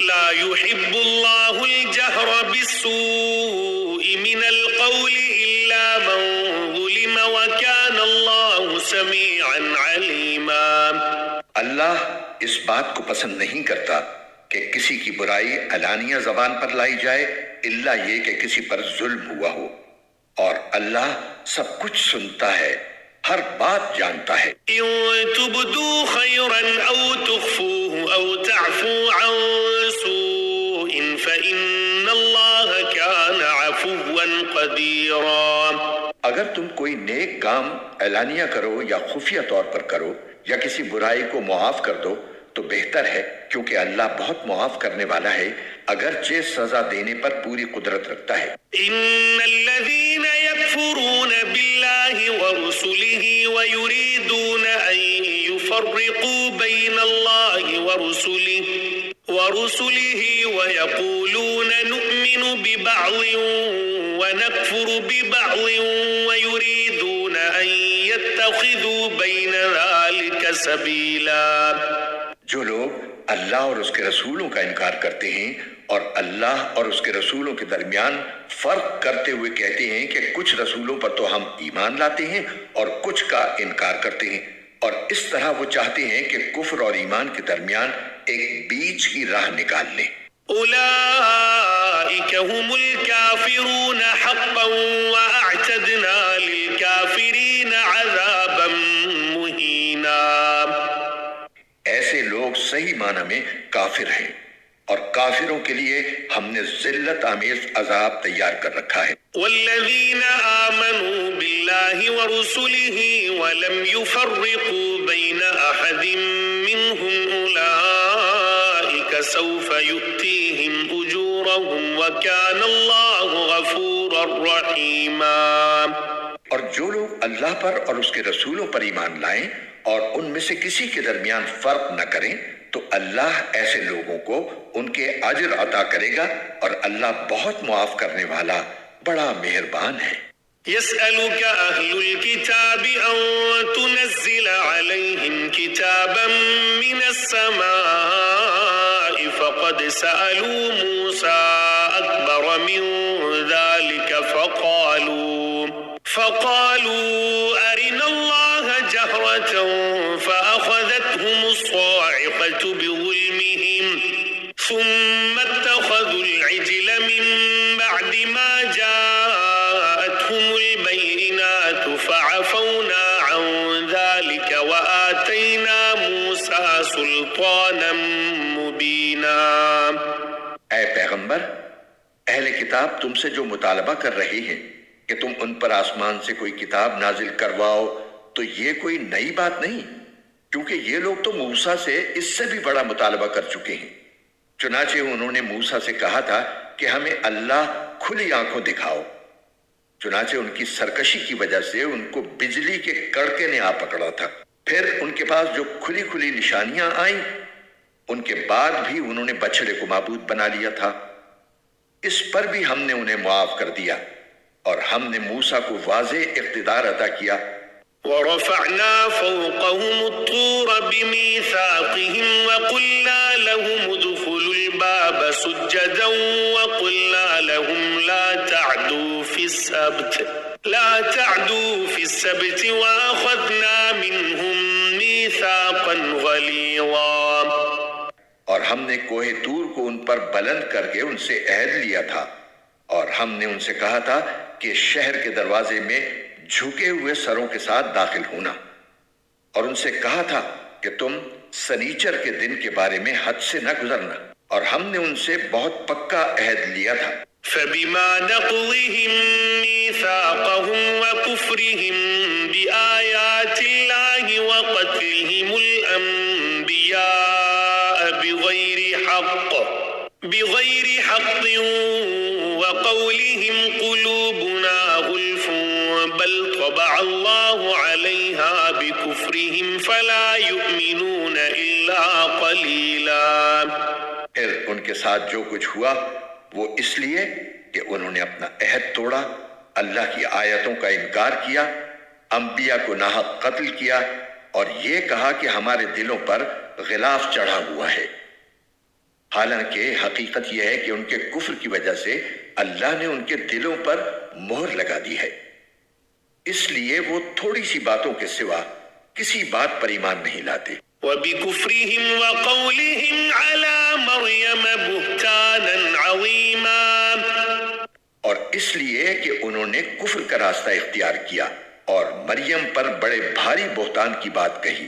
لا يحب الله الجهر بالسوء من القول إلا من ظلم وكان الله سميعا عليما۔ اللہ اس بات کو پسند نہیں کرتا کہ کسی کی برائی علانیہ زبان پر لائی جائے الا یہ کہ کسی پر ظلم ہوا ہو، اور اللہ سب کچھ سنتا ہے، ہر بات جانتا ہے۔ إن تبدوا خيرا أو تخفوه أو تعفوا عن سوء فإن الله كان عفوا قديرا۔ اگر تم کوئی نیک کام اعلانیہ کرو یا خفیہ طور پر کرو یا کسی برائی کو معاف کر دو تو بہتر ہے، کیونکہ اللہ بہت معاف کرنے والا ہے، اگرچہ سزا دینے پر پوری قدرت رکھتا ہے۔ إن الذين يكفرون بالله ورسله ويريدون أن يفرقوا بين الله ورسله ويقولون نؤمن ببعض ونكفر ببعض ويريدون أن يتخذوا بين ذلك سبيلا۔ جو لوگ اللہ اور اس کے رسولوں کا انکار کرتے ہیں اور اللہ اور اس کے رسولوں کے درمیان فرق کرتے ہوئے کہتے ہیں کہ کچھ رسولوں پر تو ہم ایمان لاتے ہیں اور کچھ کا انکار کرتے ہیں، اور اس طرح وہ چاہتے ہیں کہ کفر اور ایمان کے درمیان ایک بیچ کی راہ نکال لیں۔ أولئك هم الكافرون حقا وأعتدنا للكافرين عذابا مهينا۔ ایسے لوگ صحیح معنی میں کافر ہیں، اور کافروں کے لیے ہم نے ذلت آمیز عذاب تیار کر رکھا ہے۔ والذین آمنوا باللہ ورسلہ ولم يفرقوا بین احد منہم اولئک سوف یؤتیہم اجورہم وکان اللہ غفورا رحیما۔ اور جو لوگ اللہ پر اور اس کے رسولوں پر ایمان لائیں اور ان میں سے کسی کے درمیان فرق نہ کریں تو اللہ ایسے لوگوں کو ان کے اجر عطا کرے گا، اور اللہ بہت معاف کرنے والا بڑا مہربان ہے۔ يسألك أهل الكتاب أن تنزل عليهم كتابا من السماء فقد سألوا موسى أكبر من ذلك فقالوا أرنا الله جهرة فأخذتهم الصاعقة بظلمهم ثم اتخذوا العجل من بعد ما جاءتهم البينات فعفونا عن ذلك وآتينا موسى سلطانا مبينا۔ اے پیغمبر، اہل کتاب تم سے جو مطالبہ کر رہے ہیں کہ تم ان پر آسمان سے کوئی کتاب نازل کرواؤ، تو یہ کوئی نئی بات نہیں، کیونکہ یہ لوگ تو موسیٰ سے اس سے بھی بڑا مطالبہ کر چکے ہیں۔ چنانچہ انہوں نے موسیٰ سے کہا تھا کہ ہمیں اللہ کھلی آنکھوں دکھاؤ، چنانچہ ان کی سرکشی کی وجہ سے ان کو بجلی کے کڑکے نے آ پکڑا تھا۔ پھر ان کے پاس جو کھلی کھلی نشانیاں آئیں، ان کے بعد بھی انہوں نے بچھڑے کو معبود بنا لیا تھا۔ اس پر بھی ہم نے انہیں معاف کر دیا، اور ہم نے موسیٰ کو واضح اقتدار عطا کیا۔ ورفعنا فوقهم الطور بميثاقهم وقلنا لهم ادخلوا الباب سجدا وقلنا لهم لا تعدوا في السبت وأخذنا منهم ميثاقا غليظا۔ اور ہم نے کوہ طور کو ان پر بلند کر کے ان سے عہد لیا تھا، اور ہم نے ان سے کہا تھا کہ شہر کے دروازے میں جھکے ہوئے سروں کے ساتھ داخل ہونا، اور ان سے کہا تھا کہ تم سنیچر کے دن کے بارے میں حد سے نہ گزرنا، اور ہم نے ان سے بہت پکا عہد لیا تھا۔ فبما نقضهم ميثاقهم وكفرهم بآيات الله وقتلهم الأنبياء بغير حق وقولهم قلوبنا غلف بل طبع الله عليها بكفرهم فلا يؤمنون إلا قليلا۔ پھر ان کے ساتھ جو کچھ ہوا وہ اس لیے کہ انہوں نے اپنا عہد توڑا، اللہ کی آیتوں کا انکار کیا، انبیاء کو ناحق قتل کیا، اور یہ کہا کہ ہمارے دلوں پر غلاف چڑھا ہوا ہے۔ حالانکہ حقیقت یہ ہے کہ ان کے کفر کی وجہ سے اللہ نے ان کے دلوں پر مہر لگا دی ہے، اس لیے وہ تھوڑی سی باتوں کے سوا کسی بات پر ایمان نہیں لاتے۔ وبكفرهم وقولهم على مريم بهتانا عظيما، اور اس لیے کہ انہوں نے کفر کا راستہ اختیار کیا اور مریم پر بڑے بھاری بہتان کی بات کہی۔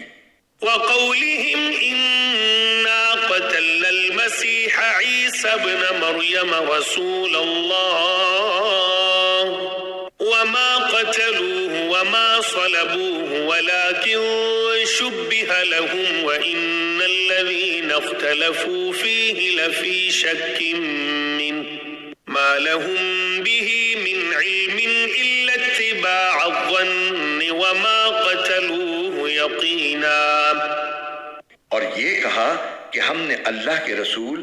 وقولهم إنا قتلنا المسيح عيسى ابن مريم رسول الله وما قتلوه وما صلبوه ولكن شبه لهم وإن الذين اختلفوا فيه لفي شك منه ما لهم به من علم إلا اتباع الظن وما قتلوه يقينا۔ اور یہ کہا کہ ہم نے اللہ کے رسول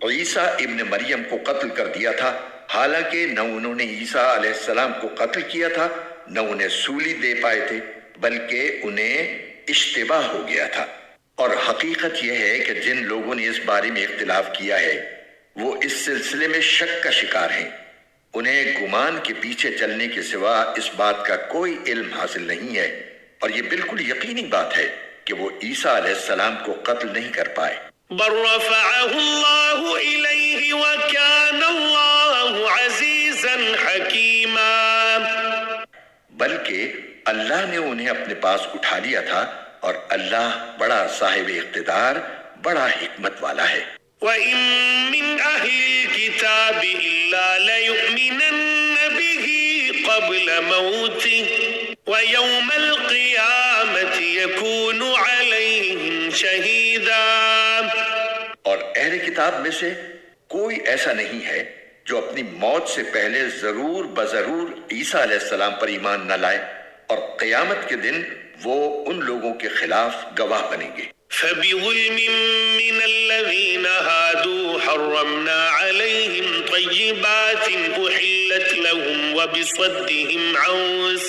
عیسیٰ ابن مریم کو قتل کر دیا تھا، حالانکہ نہ انہوں نے عیسیٰ علیہ السلام کو قتل کیا تھا نہ انہیں سولی دے پائے تھے، بلکہ انہیں اشتباہ ہو گیا تھا۔ اور حقیقت یہ ہے کہ جن لوگوں نے اس بارے میں اختلاف کیا ہے وہ اس سلسلے میں شک کا شکار ہیں، انہیں گمان کے پیچھے چلنے کے سوا اس بات کا کوئی علم حاصل نہیں ہے، اور یہ بالکل یقینی بات ہے کہ وہ عیسیٰ علیہ السلام کو قتل نہیں کر پائے۔ بل رفعه الله إليه وكان الله عزيزا حكيما، بلکہ اللہ نے انہیں اپنے پاس اٹھا لیا تھا اور اللہ بڑا صاحب اقتدار، بڑا حکمت والا ہے۔ وَإِن مِّنْ أَهْلِ الْكِتَابِ إِلَّا لَيُؤْمِنَنَّ بِهِ قَبْلَ مَوْتِهِ وَيَوْمَ الْقِيَامَةِ يَكُونُ عَلَيْهِمْ شَهِيدًا۔ اور اہل کتاب میں سے کوئی ایسا نہیں ہے جو اپنی موت سے پہلے ضرور بضرور عیسیٰ علیہ السلام پر ایمان نہ لائے، اور قیامت کے دن وہ ان لوگوں کے خلاف گواہ بنیں گے۔ فَبِظُلْمٍ مِّنَ الَّذِينَ هَادُوا حَرَّمْنَا عَلَيْهِمْ طَيِّبَاتٍ أُحِلَّتْ لَهُمْ وَبِصَدِّهِمْ عَن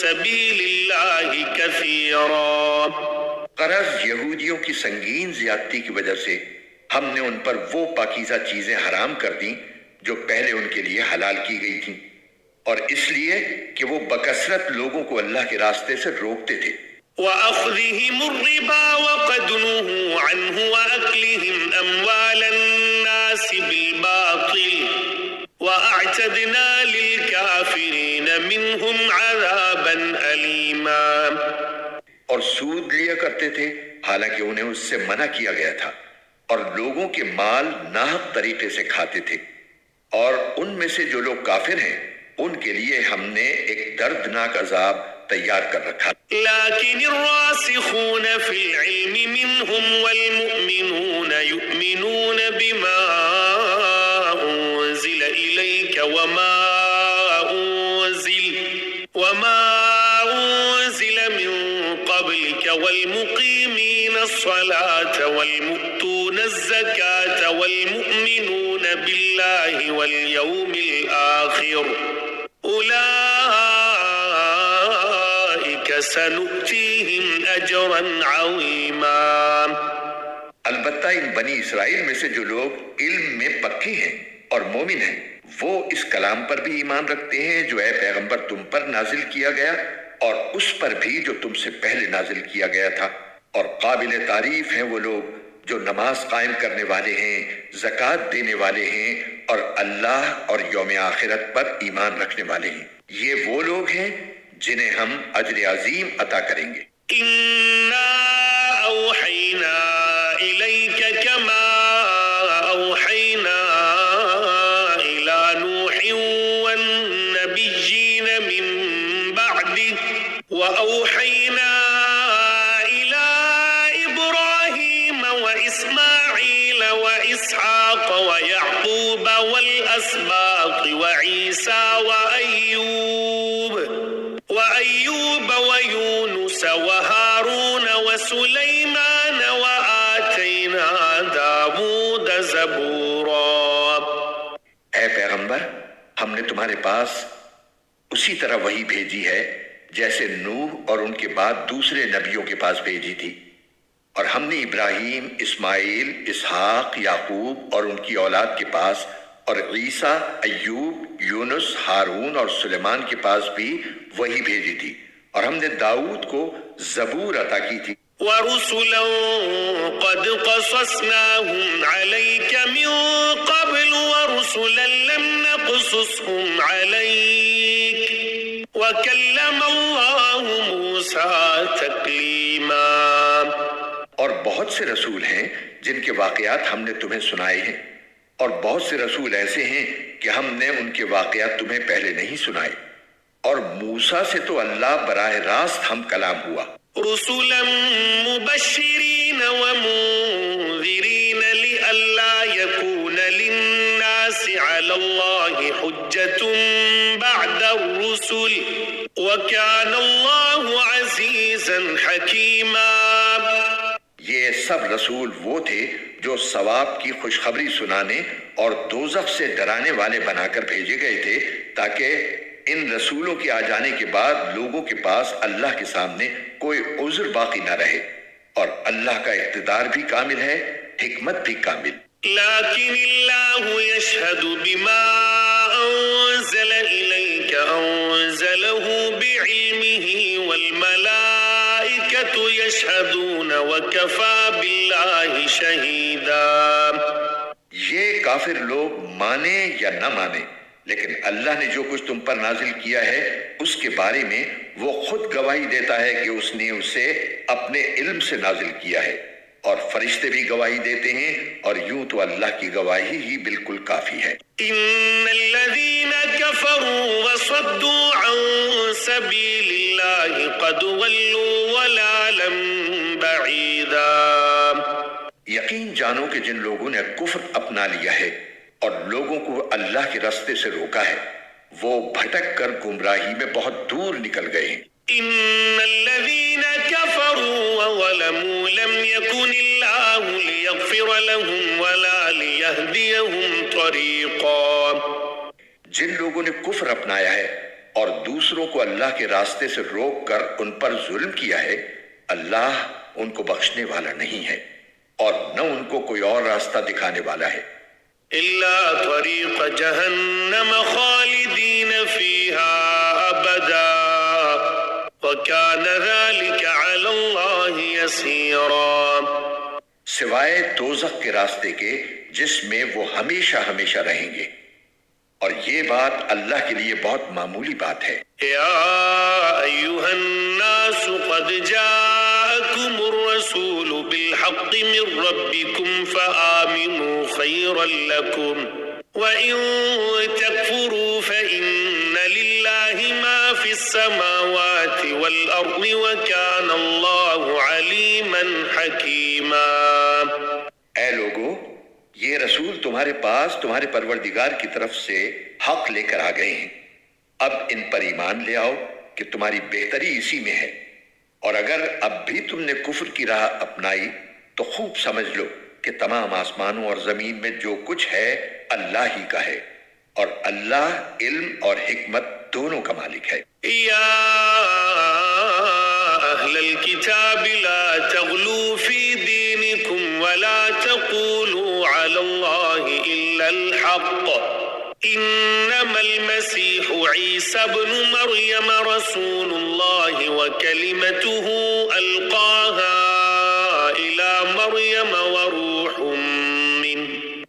سَبِيلِ اللَّهِ كَثِيرًا۔ غرض یہودیوں کی سنگین زیادتی کی وجہ سے ہم نے ان پر وہ پاکیزہ چیزیں حرام کر دیں جو پہلے ان کے لیے حلال کی گئی تھیں، اور اس لیے کہ وہ بکثرت لوگوں کو اللہ کے راستے سے روکتے تھے۔ وَأَخْذِهِمُ الرِّبَا وَقَدْ نُهُوا عَنْهُ وَأَكْلِهِمْ أَمْوَالَ النَّاسِ بِالْبَاطِلِ وَأَعْتَدْنَا لِلْكَافِرِينَ مِنْهُمْ عَذَابًا أَلِيمًا۔ اور سود لیا کرتے تھے حالانکہ انہیں اس سے منع کیا گیا تھا، اور لوگوں کے مال ناحق طریقے سے کھاتے تھے، اور ان میں سے جو لوگ کافر ہیں ان کے لیے ہم نے ایک دردناک عذاب تیار کر رکھا۔ لكن الراسخون في العلم منهم والمؤمنون يؤمنون بما أنزل إليك وما أنزل من قبلك والمقيمين الصلاة والمؤتون الزكاة والمؤمنون بالله واليوم الآخر سنؤتيهم أجرا عظيما۔ البتہ ان بنی اسرائیل میں سے جو لوگ علم میں پکے ہیں اور مومن ہیں وہ اس کلام پر بھی ایمان رکھتے ہیں جو اے پیغمبر تم پر نازل کیا گیا، اور اس پر بھی جو تم سے پہلے نازل کیا گیا تھا، اور قابل تعریف ہیں وہ لوگ جو نماز قائم کرنے والے ہیں، زکوٰۃ دینے والے ہیں، اور اللہ اور یوم آخرت پر ایمان رکھنے والے ہیں۔ یہ وہ لوگ ہیں جنہیں ہم اجر عظیم عطا کریں گے۔ إِنَّا أَوْحَيْنَا إِلَيْكَ كَمَا أَوْحَيْنَا إِلَى نُوحٍ وَالنَّبِيِّينَ مِن بَعْدِهِ وَأَوْحَيْنَا إِلَى إِبْرَاهِيمَ وَإِسْمَاعِيلَ وَإِسْحَاقَ وَيَعْقُوبَ وَالْأَسْبَاطِ وَعِيسَى وأيوب ويونس وهارون وسليمان وآتينا داود زبورا۔ اے پیغمبر، ہم نے تمہارے پاس اسی طرح وحی بھیجی ہے جیسے نوح اور ان کے بعد دوسرے نبیوں کے پاس بھیجی تھی، اور ہم نے ابراہیم، اسماعیل، اسحاق، یعقوب اور ان کی اولاد کے پاس، اور عیسیٰ، ایوب، یونس، ہارون اور سلیمان کے پاس بھی وہی بھیجی تھی، اور ہم نے داؤد کو زبور عطا کی تھی۔ ورسلا قد قصصناهم عليك من قبل ورسلا لم نقصصهم عليك وكلم الله موسى تكليما۔ اور بہت سے رسول ہیں جن کے واقعات ہم نے تمہیں سنائے ہیں، اور بہت سے رسول ایسے ہیں کہ ہم نے ان کے واقعات تمہیں پہلے نہیں سنائے، اور موسیٰ سے تو اللہ براہ راست ہم کلام ہوا۔ رسلا مبشرين ومنذرين لئلا يكون للناس على الله حجة بعد الرسل وكان الله عزيزا حكيما۔ یہ سب رسول وہ تھے جو ثواب کی خوشخبری سنانے اور دوزخ سے ڈرانے والے بنا کر بھیجے گئے تھے، تاکہ ان رسولوں کے آ جانے کے بعد لوگوں کے پاس اللہ کے سامنے کوئی عذر باقی نہ رہے، اور اللہ کا اقتدار بھی کامل ہے، حکمت بھی کامل۔ لیکن اللہ یشہد بما انزل الیک انزلہ بعلمہ والملائکۃ یشہدون وکفی باللہ شہیدا۔ یہ کافر لوگ مانے یا نہ مانے، لیکن اللہ نے جو کچھ تم پر نازل کیا ہے اس کے بارے میں وہ خود گواہی دیتا ہے کہ اس نے اسے اپنے علم سے نازل کیا ہے، اور فرشتے بھی گواہی دیتے ہیں، اور یوں تو اللہ کی گواہی ہی بالکل کافی ہے۔ ان الذين كفروا وصدوا عن سبيل الله قد ضلوا ضلالا بعيدا۔ یقین جانو کہ جن لوگوں نے کفر اپنا لیا ہے اور لوگوں کو اللہ کے راستے سے روکا ہے، وہ بھٹک کر گمراہی میں بہت دور نکل گئے ہیں۔ ان الذين كفروا وظلموا لم يكن الله ليغفر لهم ولا ليهديهم طريقا۔ جن لوگوں نے کفر اپنایا ہے اور دوسروں کو اللہ کے راستے سے روک کر ان پر ظلم کیا ہے، اللہ ان کو بخشنے والا نہیں ہے اور نہ ان کو کوئی اور راستہ دکھانے والا ہے۔ الا طريق جهنم خالدين فيها ابدا وكان ذلك على الله يسيرا۔ سوائے دوزخ کے راستے کے جس میں وہ ہمیشہ ہمیشہ رہیں گے، اور یہ بات اللہ کے لیے بہت معمولی بات ہے۔ یا ایھا الناس قد جاءکم الرسول بالحق من ربکم فآمنوا خیرا لکم وإن تکفروا فإن للہ ما فی السماوات والأرض وکان اللہ علیما حکیما۔ اے لوگو، یہ رسول تمہارے پاس تمہارے پروردگار کی طرف سے حق لے کر آ گئے ہیں، اب ان پر ایمان لے آؤ کہ تمہاری بہتری اسی میں ہے، اور اگر اب بھی تم نے کفر کی راہ اپنائی تو خوب سمجھ لو کہ تمام آسمانوں اور زمین میں جو کچھ ہے اللہ ہی کا ہے، اور اللہ علم اور حکمت دونوں کا مالک ہے۔ یا اہل الکتاب لا تغلوا فی دینکم ولا تقولوا علی اللہ الا الحق انما المسیح عیسی ابن مریم رسول اللہ وکلمته القاها الى مریم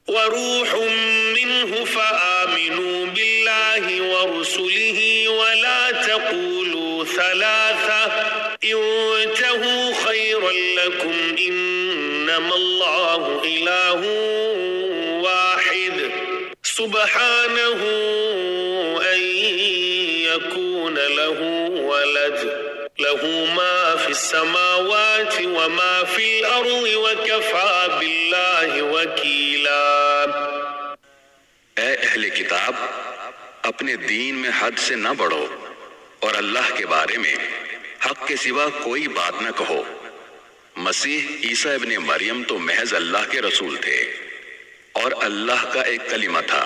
وروح منه فآمنوا بالله ورسله ولا تقولوا ثلاثة انتهوا خيرا لكم انما الله إله واحد سبحانه ان يكون له ولد له ما في السماوات وما في الأرض وكفى بالله وكيلا۔ اے اہل کتاب، اپنے دین میں حد سے نہ بڑھو اور اللہ کے بارے میں حق کے سوا کوئی بات نہ کہو۔ مسیح عیسیٰ ابن مریم تو محض اللہ کے رسول تھے اور اللہ کا ایک کلمہ تھا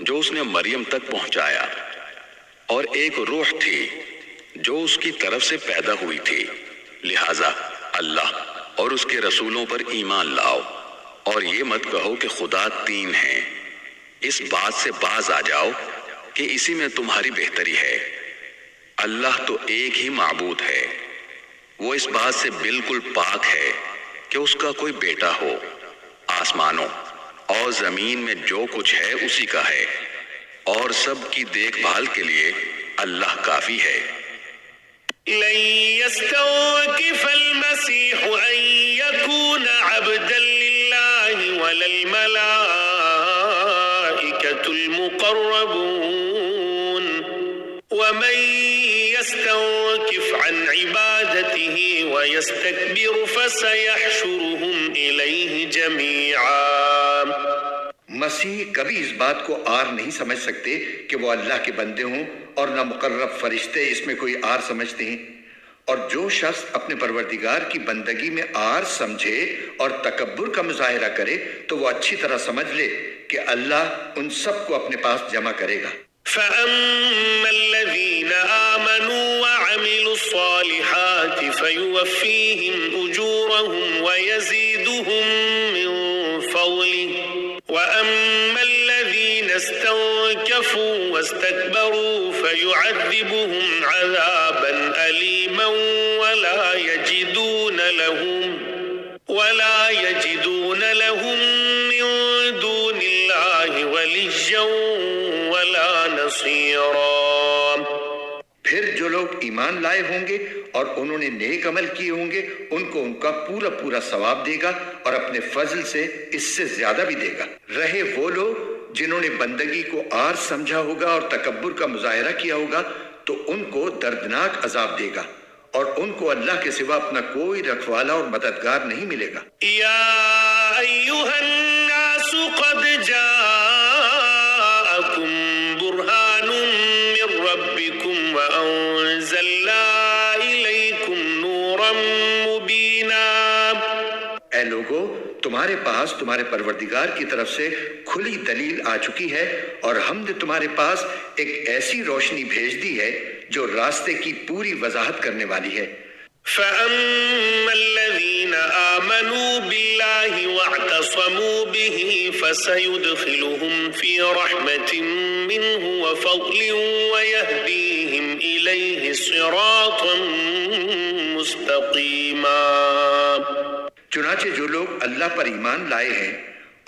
جو اس نے مریم تک پہنچایا، اور ایک روح تھی جو اس کی طرف سے پیدا ہوئی تھی، لہٰذا اللہ اور اس کے رسولوں پر ایمان لاؤ، اور یہ مت کہو کہ خدا 3 ہیں۔ اس بات سے باز آ جاؤ کہ اسی میں تمہاری بہتری ہے۔ اللہ تو ایک ہی معبود ہے، وہ اس بات سے بالکل پاک ہے کہ اس کا کوئی بیٹا ہو۔ آسمانوں اور زمین میں جو کچھ ہے اسی کا ہے، اور سب کی دیکھ بھال کے لیے اللہ کافی ہے۔ لن يستنكف المسيح أن يكون عبدا لله ولا الملائكة المقربون ومن يستنكف عن عبادته ويستكبر فسيحشرهم إليه جميعا۔ مسیح کبھی اس بات کو آر نہیں سمجھ سکتے کہ وہ اللہ کے بندے ہوں، اور نہ مقرب فرشتے اس میں کوئی آر سمجھتے ہیں۔ اور جو شخص اپنے پروردگار کی بندگی میں آر سمجھے اور تکبر کا مظاہرہ کرے تو وہ اچھی طرح سمجھ لے کہ اللہ ان سب کو اپنے پاس جمع کرے گا۔ فَأَمَّا الَّذِينَ آمَنُوا وَعَمِلُوا الصَّالِحَاتِ فَيُوَفِّيهِمْ أُجُورَهُمْ وَيَزِيدُهُمْ مِنْ فَضْلِهِ وَأَمَّا الَّذِينَ اسْتَنكَفُوا وَاسْتَكْبَرُوا فَيُعَذِّبُهُمْ عَذَابًا أَلِيمًا وَلَا يَجِدُونَ لَهُم مِّن دُونِ اللَّهِ وَلِيًّا وَلَا نَصِيرًا۔ پھر جو لوگ ایمان لائے ہوں گے اور انہوں نے نیک عمل کیے ہوں گے، ان کو ان کا پورا پورا ثواب دے گا، اور اپنے فضل سے اس سے زیادہ بھی دے گا۔ رہے وہ لوگ جنہوں نے بندگی کو آر سمجھا ہوگا اور تکبر کا مظاہرہ کیا ہوگا، تو ان کو دردناک عذاب دے گا، اور ان کو اللہ کے سوا اپنا کوئی رکھوالا اور مددگار نہیں ملے گا۔ یا ایھا الناس قد جاءکم برہان من ربکم وانزلنا الیکم نورا مبینا۔ اے لوگو، تمہارے پاس تمہارے پروردگار کی طرف سے کھلی دلیل آ چکی ہے، اور ہم نے تمہارے پاس ایک ایسی روشنی بھیج دی ہے جو راستے کی پوری وضاحت کرنے والی ہے۔ فَأَمَّا الَّذِينَ آمَنُوا بِاللَّهِ وَاعْتَصَمُوا بِهِ فَسَيُدْخِلُهُمْ فِي رَحْمَةٍ مِّنْهُ وَفَضْلٍ وَيَهْدِيهِمْ إِلَيْهِ صِرَاطًا مُسْتَقِيمًا۔ چنانچہ جو لوگ اللہ پر ایمان لائے ہیں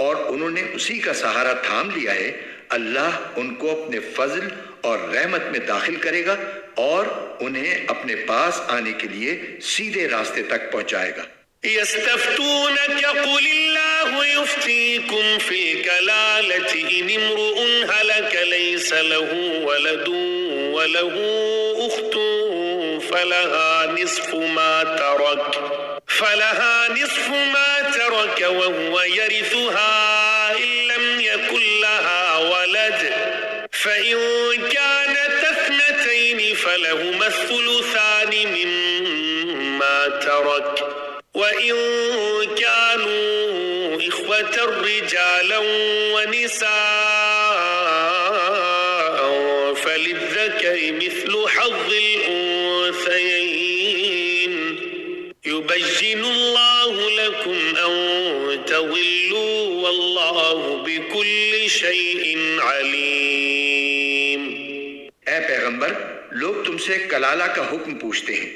اور انہوں نے اسی کا سہارا تھام لیا ہے، اللہ ان کو اپنے فضل اور رحمت میں داخل کرے گا اور انہیں اپنے پاس آنے کے لیے سیدھے راستے تک پہنچائے گا۔ يستفتونك قل الله يفتيكم في الكلالة إن امرؤ هلك ليس له ولد وله أخت فلها نصف ما ترك وهو يرثها إن لم يكن لها ولد فإن كانت اثنتين فلهما الثلثان مما ترك وإن كانوا إخوة رجالا ونساء فللذكر مثل حظ الأنثيين يبين الله لكم أن تضلوا والله بكل شيء عليم۔ اے پیغمبر، لوگ تم سے کلالہ کا حکم پوچھتے ہیں،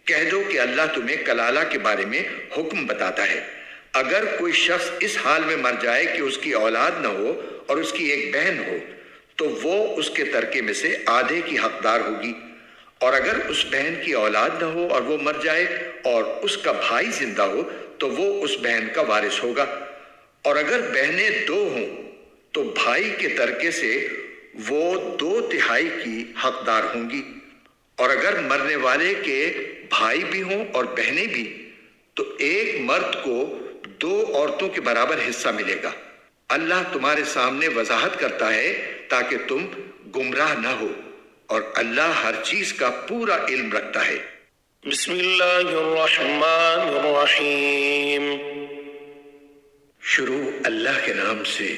کہہ دو کہ اللہ تمہیں کلالہ کے بارے میں حکم بتاتا ہے۔ اگر کوئی شخص اس حال میں مر جائے کہ اس کی اولاد نہ ہو اور اس کی ایک بہن ہو تو وہ اس کے ترکے میں سے آدھے کی حقدار ہوگی، اور اگر اس بہن کی اولاد نہ ہو اور وہ مر جائے اور اس کا بھائی زندہ ہو تو وہ اس بہن کا وارث ہوگا، اور اگر بہنیں 2 ہوں تو بھائی کے ترکے سے وہ 2/3 کی حقدار ہوں گی، اور اگر مرنے والے کے بھائی بھی ہوں اور بہنیں بھی تو ایک مرد کو 2 عورتوں کے برابر حصہ ملے گا۔ اللہ تمہارے سامنے وضاحت کرتا ہے تاکہ تم گمراہ نہ ہو، اور اللہ ہر چیز کا پورا علم رکھتا ہے۔ بسم اللہ الرحمن الرحیم۔ شروع اللہ کے نام سے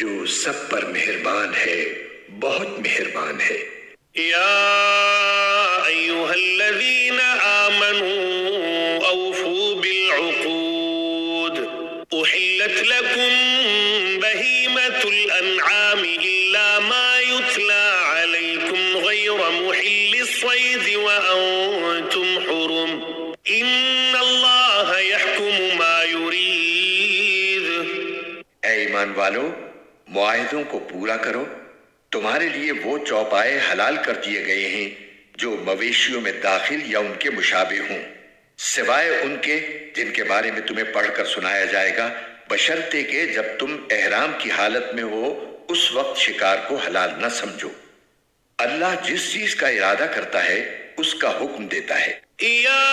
جو سب پر مہربان ہے، بہت مہربان ہے۔ یا ایھا الذین آمنوا اوفوا بالعقود لكم بهيمة الأنعام إلا ما يتلى عليكم غير محل الصيد وأنتم حرم إن الله يحكم ما يريد. اے ایمان والو، معاہدوں کو پورا کرو. تمہارے لیے وہ چوپائے حلال کر دیے گئے ہیں جو مویشیوں میں داخل یا ان کے مشابہ ہوں، سوائے ان کے جن کے بارے میں تمہیں پڑھ کر سنایا جائے گا، بشرطے کہ جب تم احرام کی حالت میں ہو اس وقت شکار کو حلال نہ سمجھو. اللہ جس چیز کا ارادہ کرتا ہے اس کا حکم دیتا ہے. يا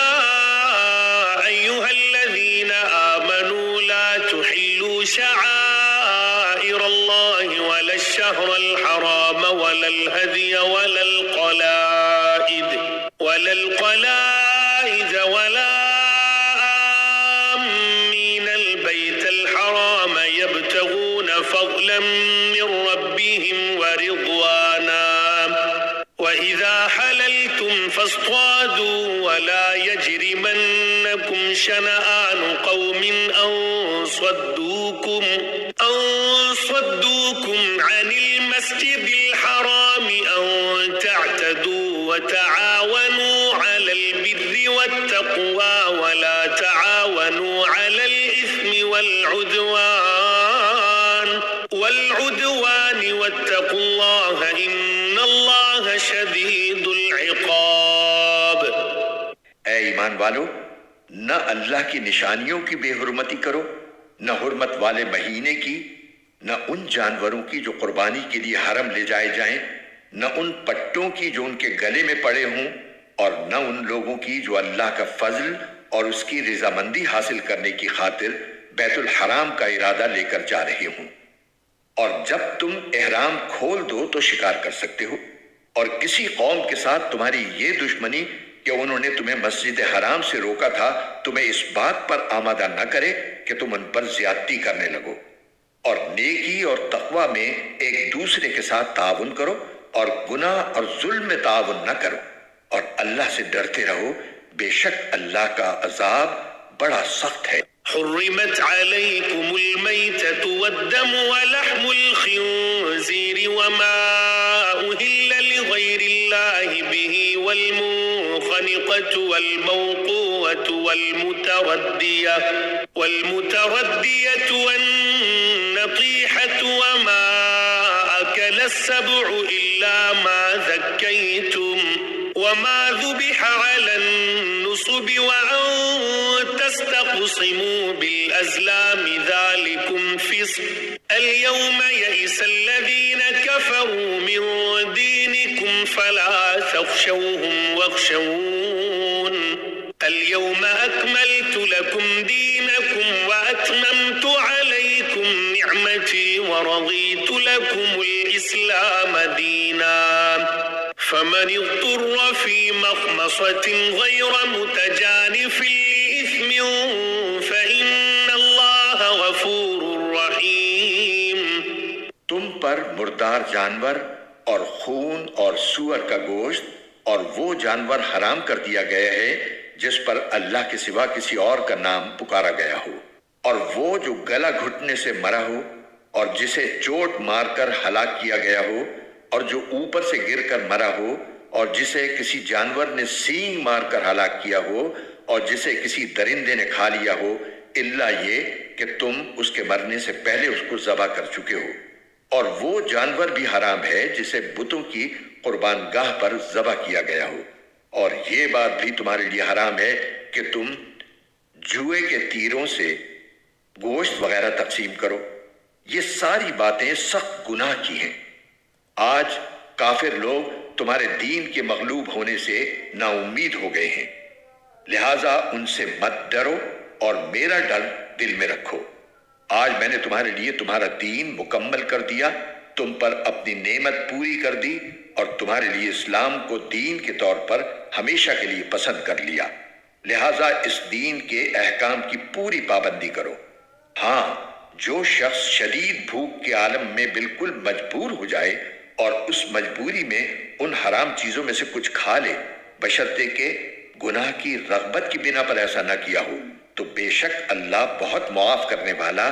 أيها الذين آمنوا لا تحلوا شعائر الله ولا الشهر الحرام ولا الهدي ولا القلائد ولا آمين البيت الحرام يبتغون فضلا من ربهم ورضوانا وإذا حللتم فاصطادوا ولا يجرمنكم شنآن قوم أن صدوكم عن المسجد الحرام أن تعتدوا وتعاونوا على البر والتقوى ولا تعاونوا على الإثم والعدوان واتقوا الله إن الله شديد العقاب. اے ایمان والو، نہ اللہ کی نشانیوں کی بے حرمتی کرو، نہ حرمت والے مہینے کی، نہ ان جانوروں کی جو قربانی کے لیے حرم لے جائے جائیں، نہ ان پٹوں کی جو ان کے گلے میں پڑے ہوں، اور نہ ان لوگوں کی جو اللہ کا فضل اور اس کی رضامندی حاصل کرنے کی خاطر بیت الحرام کا ارادہ لے کر جا رہے ہوں. اور جب تم احرام کھول دو تو شکار کر سکتے ہو. اور کسی قوم کے ساتھ تمہاری یہ دشمنی کہ انہوں نے تمہیں مسجد حرام سے روکا تھا تمہیں اس بات پر آمادہ نہ کرے کہ تم ان پر زیادتی کرنے لگو. اور نیکی اور تقوی میں ایک دوسرے کے ساتھ تعاون کرو اور گناہ اور ظلم میں تعاون نہ کرو، اور اللہ سے ڈرتے رہو، بے شک اللہ کا عذاب بڑا سخت ہے. حرمت عليكم الميتة والدم ولحم الخنزير وما أهل لغير الله به والمنخنقة والموقوة والمتردية والنطيحة وما أكل السبع إلا ما ذكيتم وما ذبح على النصب وأن تستقسموا بالأزلام ذلكم فسق. اليوم يئس الذين كفروا من دينكم فلا تخشوهم واخشون. اليوم أكملت لكم دينكم وأتممت عليكم نعمتي ورضيت لكم الإسلام دينا. فمن اضطر في مخمصة غير متجانف لإثم فإن الله غفور رحيم. تم پر مردار جانور اور خون اور سور کا گوشت اور وہ جانور حرام کر دیا گیا ہے جس پر اللہ کے سوا کسی اور کا نام پکارا گیا ہو، اور وہ جو گلا گھٹنے سے مرا ہو، اور جسے چوٹ مار کر ہلاک کیا گیا ہو، اور جو اوپر سے گر کر مرا ہو، اور جسے کسی جانور نے سینگ مار کر ہلاک کیا ہو، اور جسے کسی درندے نے کھا لیا ہو، الا یہ کہ تم اس کے مرنے سے پہلے اس کو ذبح کر چکے ہو. اور وہ جانور بھی حرام ہے جسے بتوں کی قربان گاہ پر ذبح کیا گیا ہو. اور یہ بات بھی تمہارے لیے حرام ہے کہ تم جوئے کے تیروں سے گوشت وغیرہ تقسیم کرو. یہ ساری باتیں سخت گناہ کی ہیں. آج کافر لوگ تمہارے دین کے مغلوب ہونے سے نا امید ہو گئے ہیں، لہٰذا ان سے مت ڈرو اور میرا ڈر دل میں رکھو. آج میں نے تمہارے لیے تمہارا دین مکمل کر دیا، تم پر اپنی نعمت پوری کر دی، اور تمہارے لیے اسلام کو دین کے طور پر ہمیشہ کے لیے پسند کر لیا. لہٰذا اس دین کے احکام کی پوری پابندی کرو. ہاں، جو شخص شدید بھوک کے عالم میں بالکل مجبور ہو جائے اور اس مجبوری میں ان حرام چیزوں میں سے کچھ کھا لے، بشرطے کہ گناہ کی رغبت کی بنا پر ایسا نہ کیا ہو، تو بے شک اللہ بہت معاف کرنے والا،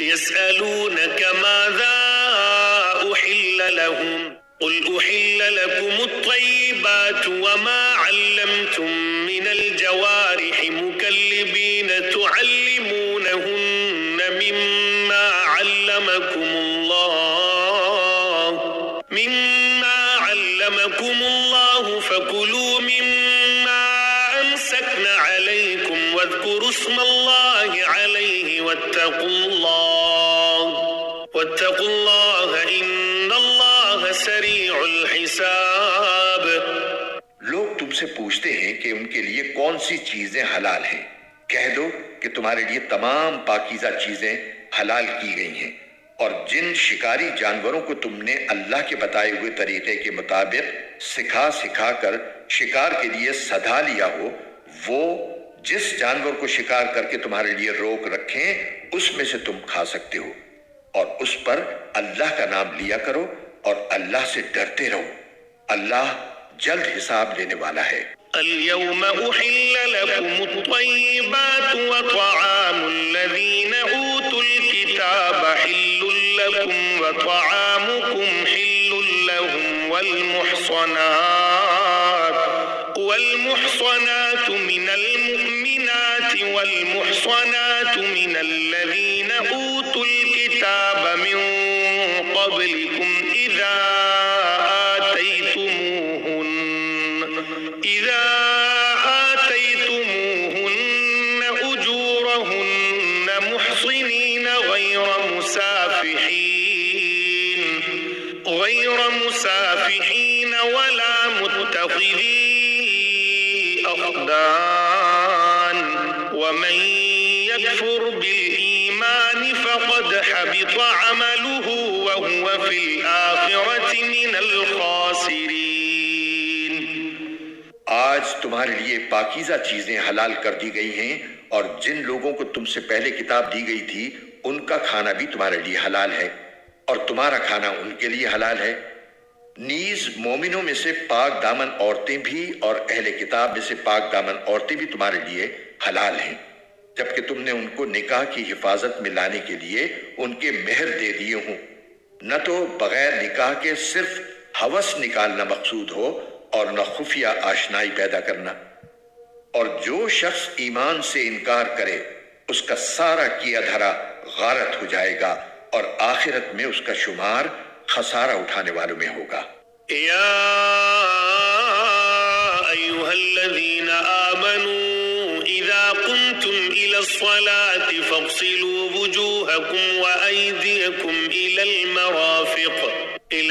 يسألونك ماذا أحل لهم قل أحل لكم الطيبات وما علمتم من الجوارح مكلبين تعلمونهن مما علمكم الله فكلوا مما أمسكن عليكم واذكروا اسم الله عليه واتقوا الله إن الله سريع الحساب۔ لوگ تم سے پوچھتے ہیں کہ ان کے لیے کون سی چیزیں حلال ہیں۔ کہہ دو کہ تمہارے لیے تمام پاکیزہ چیزیں حلال کی گئی ہیں، اور جن شکاری جانوروں کو تم نے اللہ کے بتائے ہوئے طریقے کے مطابق سکھا کر شکار کے لیے سدھا لیا ہو، وہ جس جانور کو شکار کر کے تمہارے لیے روک رکھیں اس میں سے تم کھا سکتے ہو، اور اس پر اللہ کا نام لیا کرو اور اللہ سے ڈرتے رہو، اللہ جلد حساب لینے والا ہے۔ اليوم أحل لكم الطيبات وطعام الذين أوتوا الكتاب حل لكم وطعامكم حل لهم والمحصنات من المؤمنات والمحصنات من الذين أوتوا الكتاب من قبلكم إذا آتيتموهن أجورهن محصنين غير مسافحين ولا متخذي أخدان ومن يكفر بالإيمان فقد حبط عمله وهو في الآخرة من الخاسرين۔ آج تمہارے لیے پاکیزہ چیزیں حلال کر دی گئی ہیں، اور جن لوگوں کو تم سے پہلے کتاب دی گئی تھی ان کا کھانا بھی تمہارے لیے حلال ہے، اور تمہارا کھانا ان کے لیے حلال ہے۔ نیز مومنوں میں سے پاک دامن عورتیں بھی اور اہل کتاب میں سے پاک دامن عورتیں بھی تمہارے لیے حلال ہیں، جبکہ تم نے ان کو نکاح کی حفاظت میں لانے کے لیے ان کے مہر دے دیے ہوں، نہ تو بغیر نکاح کے صرف ہوس نکالنا مقصود ہو اور نہ خفیہ آشنائی پیدا کرنا۔ اور جو شخص ایمان سے انکار کرے اس کا سارا کیا دھرا غارت ہو جائے گا، اور آخرت میں اس کا شمار خسارہ اٹھانے والوں میں ہوگا۔ یا ایھا الذین آمنوا اذا قمتم الى الصلاة فاغسلوا وجوهكم وأيديكم إلى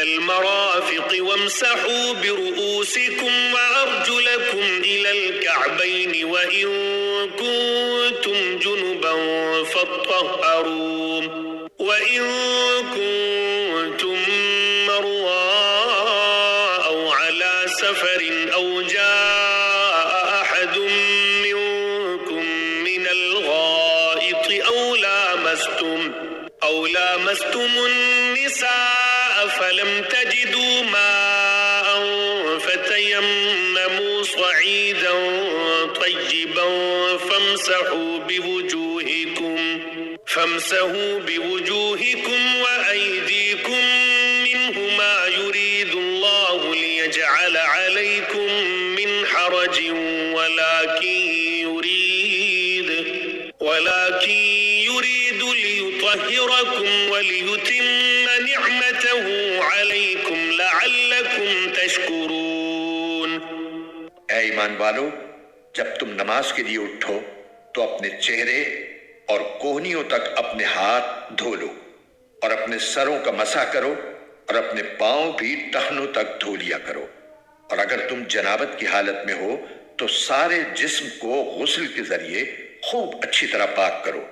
المرافق وامسحوا برؤوسكم وأرجلكم إلى الكعبين وإن كنتم جنبا فاطهروا وإن كنتم مرضى أو على سفر أو جاء أحد منكم من الغائط أو لامستم النساء فلم تجدوا ماء فتيمموا صعيدا طيبا فامسحوا بوجوهكم وأيديكم منه ما يريد الله ليجعل عليكم من حرج ولكن يريد ليطهركم وليتم نعمته عليكم لعلكم تشكرون۔ اے ایمان والو، جب تم نماز کے لیے اٹھو تو اپنے چہرے اور کوہنیوں تک اپنے ہاتھ دھو لو، اور اپنے سروں کا مسح کرو، اور اپنے پاؤں بھی ٹخنوں تک دھو لیا کرو، اور اگر تم جنابت کی حالت میں ہو تو سارے جسم کو غسل کے ذریعے خوب اچھی طرح پاک کرو،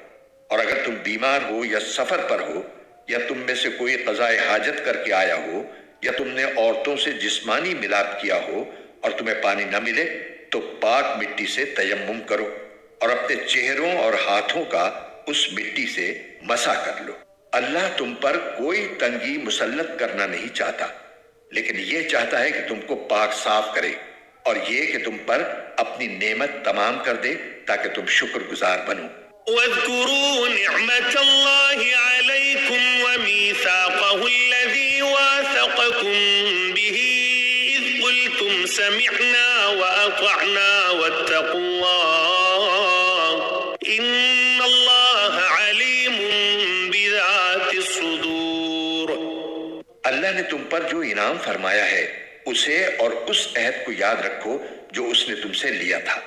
اور اگر تم بیمار ہو یا سفر پر ہو، یا تم میں سے کوئی قضاء حاجت کر کے آیا ہو، یا تم نے عورتوں سے جسمانی ملاپ کیا ہو اور تمہیں پانی نہ ملے، تو پاک مٹی سے تیمم کرو، اور اپنے چہروں اور ہاتھوں کا اس مٹی سے مسح کر لو۔ اللہ تم پر کوئی تنگی مسلط کرنا نہیں چاہتا، لیکن یہ چاہتا ہے کہ تم کو پاک صاف کرے، اور یہ کہ تم پر اپنی نعمت تمام کر دے تاکہ تم شکر گزار بنو۔ واذكروا نعمة الله عليكم وميثاقه الذي واثقكم به إذ قلتم سمعنا وأطعنا واتقوا الله إن الله عليم بذات الصدور. اللہ نے تم پر جو انعام فرمایا ہے اسے اور اس عہد کو یاد رکھو جو اس نے تم سے لیا تھا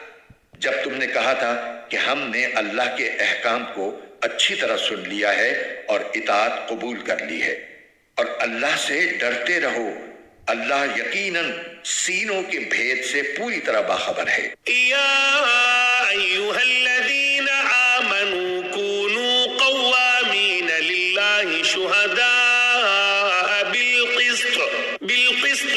جب تم نے کہا تھا کہ ہم نے اللہ کے احکام کو اچھی طرح سن لیا ہے اور اطاعت قبول کر لی ہے، اور اللہ سے ڈرتے رہو، اللہ یقیناً سینوں کے بھید سے پوری طرح باخبر ہے۔ یا ایھا الذین آمنوا کونوا قوامین للہ شہداء بالقسط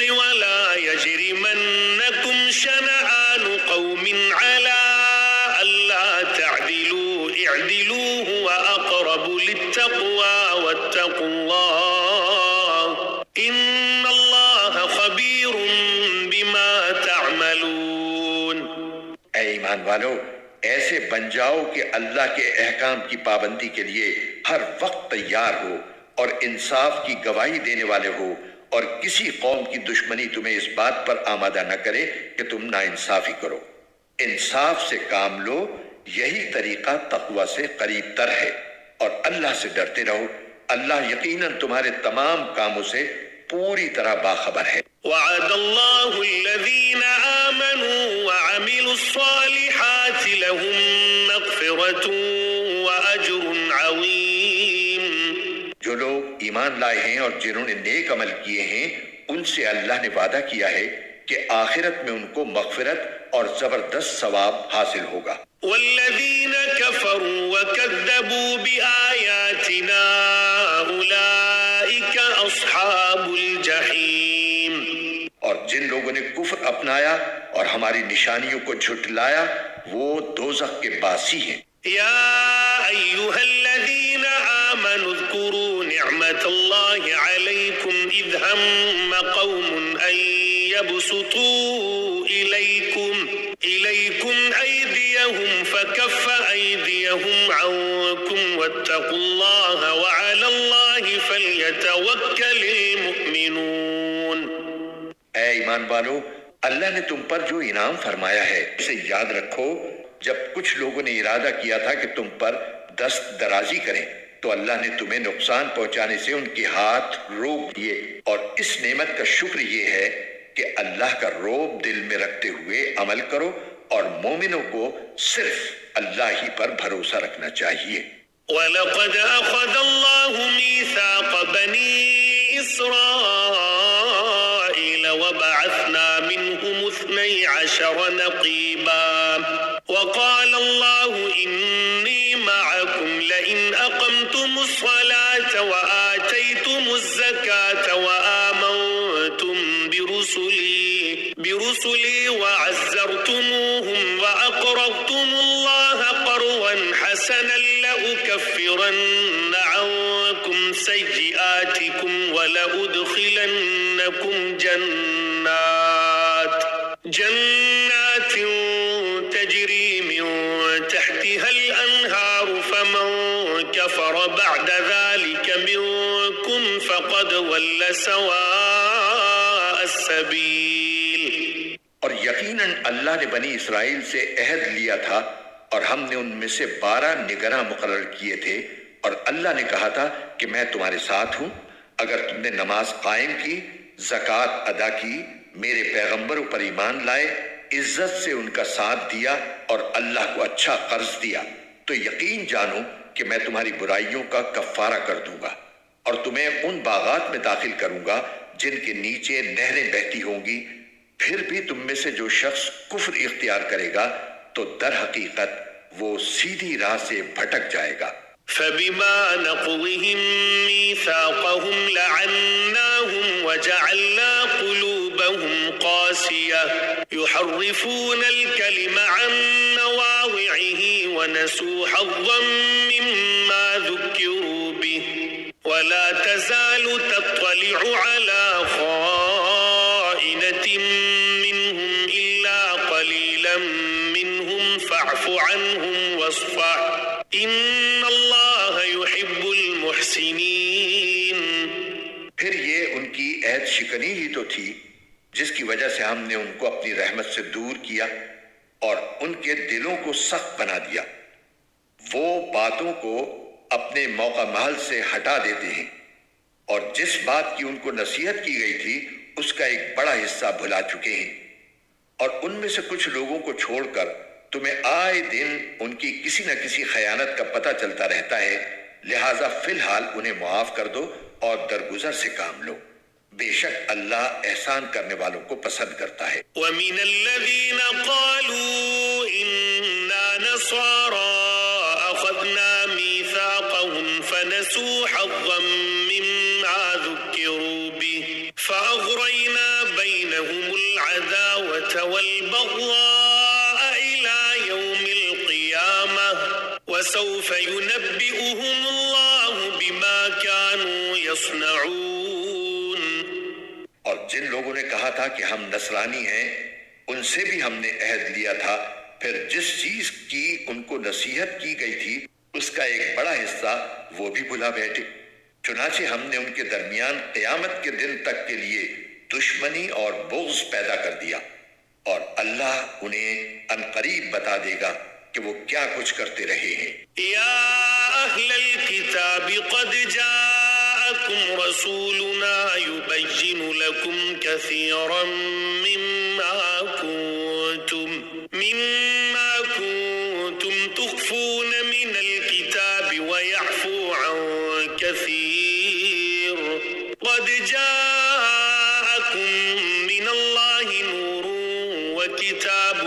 ولا یجرمنکم شنآن قوم علی الا تعدلوا اعدلوا هو اقرب للتقوى واتقوا اللہ ان اللہ خبیر بما تعملون۔ اے ایمان والو، ایسے بن جاؤ کہ اللہ کے احکام کی پابندی کے لیے ہر وقت تیار ہو اور انصاف کی گواہی دینے والے ہو، اور کسی قوم کی دشمنی تمہیں اس بات پر آمادہ نہ کرے کہ تم ناانصافی کرو۔ انصاف سے کام لو، یہی طریقہ تقوی سے قریب تر ہے، اور اللہ سے ڈرتے رہو، اللہ یقیناً تمہارے تمام کاموں سے پوری طرح باخبر ہے۔ وعد اللہ الذین آمنوا وعملوا الصالحات لهم مغفرة واجر عظیم۔ جو لوگ ایمان لائے ہیں اور جنہوں نے نیک عمل کیے ہیں ان سے اللہ نے وعدہ کیا ہے کہ آخرت میں ان کو مغفرت اور زبردست ثواب حاصل ہوگا۔ والذین کفروا وکذبوا بآیاتنا اولئک اصحاب الجحیم۔ اور جن لوگوں نے کفر اپنایا اور ہماری نشانیوں کو جھٹلایا وہ دوزخ کے باسی ہیں۔ یا ایھا الذین آمنوا اذکروا نعمت اللہ علیکم اذ ہم قوم ان يبسطوا إليكم أيديهم فكف أيديهم عنكم واتقوا الله وعلى الله فليتوكل المؤمنون۔ اے ایمان والو، اللہ نے تم پر جو انعام فرمایا ہے اسے یاد رکھو جب کچھ لوگوں نے ارادہ کیا تھا کہ تم پر دست درازی کریں تو اللہ نے تمہیں نقصان پہنچانے سے ان کے ہاتھ روک دیے، اور اس نعمت کا شکر یہ ہے کہ اللہ کا روب دل میں رکھتے ہوئے عمل کرو، اور مومنوں کو صرف اللہ ہی پر بھروسہ رکھنا چاہیے۔ وَلَقَدْ أَخَذَ اللَّهُ مِيثَاقَ بَنِي إِسْرَائِيلَ وَبَعَثْنَا مِنْهُمُ 12 نَقِيبًا وَقَالَ اللَّهُ إِنِّي مَعَكُمْ لَئِنْ أَقَمْتُمُ الصَّلَاةَ وَآتَيْتُمُ الزَّكَاةَ وَآمَنْتُمْ برسلي وعزرتموهم وأقرضتم الله قرضا حسنا لأكفرن عنكم سيئاتكم ولأدخلنكم جنات تجري من تحتها الأنهار فمن كفر بعد ذلك منكم فقد ضل سواء السبيل۔ اور یقیناً اللہ نے بنی اسرائیل سے عہد لیا تھا اور ہم نے ان میں سے 12 نگراں مقرر کیے تھے، اور اللہ نے کہا تھا کہ میں تمہارے ساتھ ہوں اگر تم نے نماز قائم کی، زکوٰۃ ادا کی، میرے پیغمبروں پر ایمان لائے، عزت سے ان کا ساتھ دیا اور اللہ کو اچھا قرض دیا، تو یقین جانو کہ میں تمہاری برائیوں کا کفارہ کر دوں گا، اور تمہیں ان باغات میں داخل کروں گا جن کے نیچے نہریں بہتی ہوں گی۔ پھر بھی تم میں سے جو شخص کفر اختیار کرے گا تو در حقیقت وہ سیدھی راہ سے بھٹک جائے گا۔ فَبِمَا نَقْضِهِمْ مِيثَاقَهُمْ لَعَنَّاهُمْ وَجَعَلْنَا قُلُوبَهُمْ قَاسِيَةً يُحَرِّفُونَ الْكَلِمَ عَن مَّوَاضِعِهِ وَنَسُوا حَظًّا مِّمَّا ذُكِّرُوا بِهِ وَلَا تَزَالُ تَطَّلِعُ عَلَى خَائِنَةٍ مِّنْهُمْ إِلَّا قَلِيلًا مِّنْهُمْ فَاعْفُ عَنْهُمْ وَاصْفَحْ إن الله يحب المحسنين. پھر یہ ان کی عہد شکنی ہی تو تھی جس کی وجہ سے ہم نے ان کو اپنی رحمت سے دور کیا اور ان کے دلوں کو سخت بنا دیا. وہ باتوں کو اپنے موقع محل سے ہٹا دیتے ہیں اور جس بات کی ان کو نصیحت کی گئی تھی اس کا ایک بڑا حصہ بھلا چکے ہیں. اور ان میں سے کچھ لوگوں کو چھوڑ کر تمہیں آئے دن ان کی کسی نہ کسی خیانت کا پتہ چلتا رہتا ہے، لہٰذا فی الحال انہیں معاف کر دو اور درگزر سے کام لو. بے شک اللہ احسان کرنے والوں کو پسند کرتا ہے. ومن الذين قالوا إنا نصارى أخذنا ميثاقهم فنسوا حظا مما ذكروا به فأغرينا بينهم العداوة والبغضاء إلى يوم القيامة وسوف ينبئهم الله بما كانوا يصنعون. اور جن لوگوں نے کہا تھا کہ ہم نصرانی ہیں ان سے بھی ہم نے عہد لیا تھا، پھر جس چیز کی ان کو نصیحت کی گئی تھی اس کا ایک بڑا حصہ وہ بھی بھلا بیٹھے. چنانچہ ہم نے ان کے درمیان قیامت کے دن تک کے لیے دشمنی اور بغض پیدا کر دیا، اور اللہ انہیں عنقریب بتا دے گا کہ وہ کیا کچھ کرتے رہے ہیں. يا أهل الكتاب قد جاءكم رسولنا يبين لكم كثيرا مما كنتم تخفون من الكتاب ويعفو عن كثير قد جاءكم من الله نور وكتاب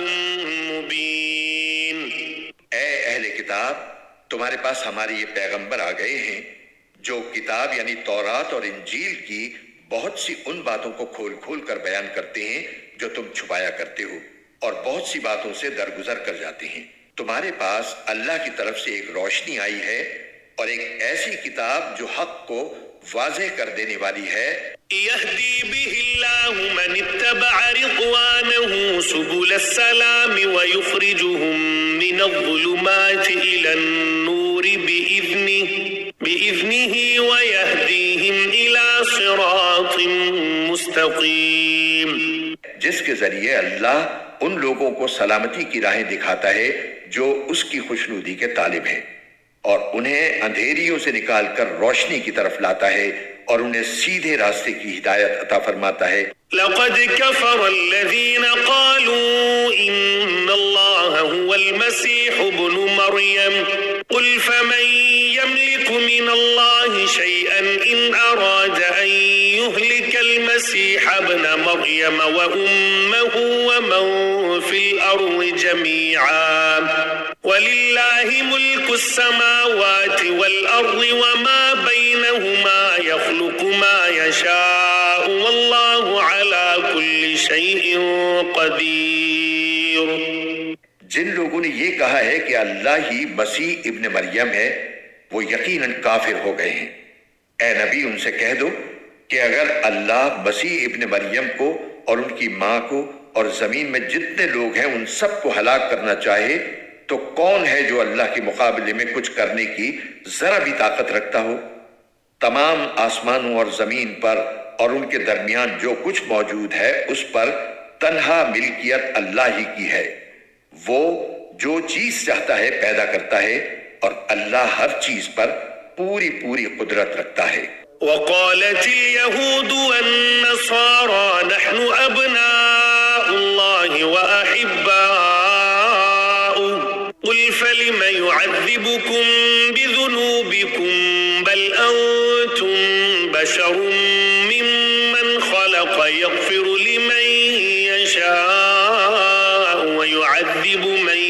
مبين. اے اہل کتاب، تمہارے پاس ہمارے یہ پیغمبر آ گئے ہیں جو کتاب یعنی تورات اور انجیل کی بہت سی ان باتوں کو کھول کھول کر بیان کرتے ہیں جو تم چھپایا کرتے ہو، اور بہت سی باتوں سے درگزر کر جاتے ہیں. تمہارے پاس اللہ کی طرف سے ایک روشنی آئی ہے اور ایک ایسی کتاب جو حق کو واضح کر دینے والی ہے. يهدي به الله من اتبع رضوانه سبل السلام ويخرجهم من الظلمات إلى النور بإذنه ويهديهم إلى صراط مستقيم. جس کے ذریعے اللہ ان لوگوں کو سلامتی کی راہیں دکھاتا ہے جو اس کی خوشنودی کے طالب ہیں، اور انہیں اندھیریوں سے نکال کر روشنی کی طرف لاتا ہے اور انہیں سیدھے راستے کی ہدایت عطا فرماتا ہے. لقد كفر الذين قالوا إن الله هو المسيح ابن مريم قل فمن يملك من الله شيئا إن أراد أن يهلك المسيح ابن مريم وأمه ومن في الأرض جميعا ولله ملك السماوات والأرض وما بينهما يخلق ما يشاء والله على كل شيء قدير. جن لوگوں نے یہ کہا ہے کہ اللہ ہی مسیح ابن مریم ہے وہ یقیناً کافر ہو گئے ہیں. اے نبی ان سے کہہ دو کہ اگر اللہ مسیح ابن مریم کو اور ان کی ماں کو اور زمین میں جتنے لوگ ہیں ان سب کو ہلاک کرنا چاہے تو کون ہے جو اللہ کے مقابلے میں کچھ کرنے کی ذرا بھی طاقت رکھتا ہو؟ تمام آسمانوں اور زمین پر اور ان کے درمیان جو کچھ موجود ہے اس پر تنہا ملکیت اللہ ہی کی ہے. وہ جو چیز چاہتا ہے پیدا کرتا ہے اور اللہ ہر چیز پر پوری پوری قدرت رکھتا ہے. وقالت اليهود والنصارى نحن أبناء الله وأحباؤه قل فلم يعذبكم بذنوبكم بل أنتم بشر ممن خلق يغفر لمن يشاء ويعذب من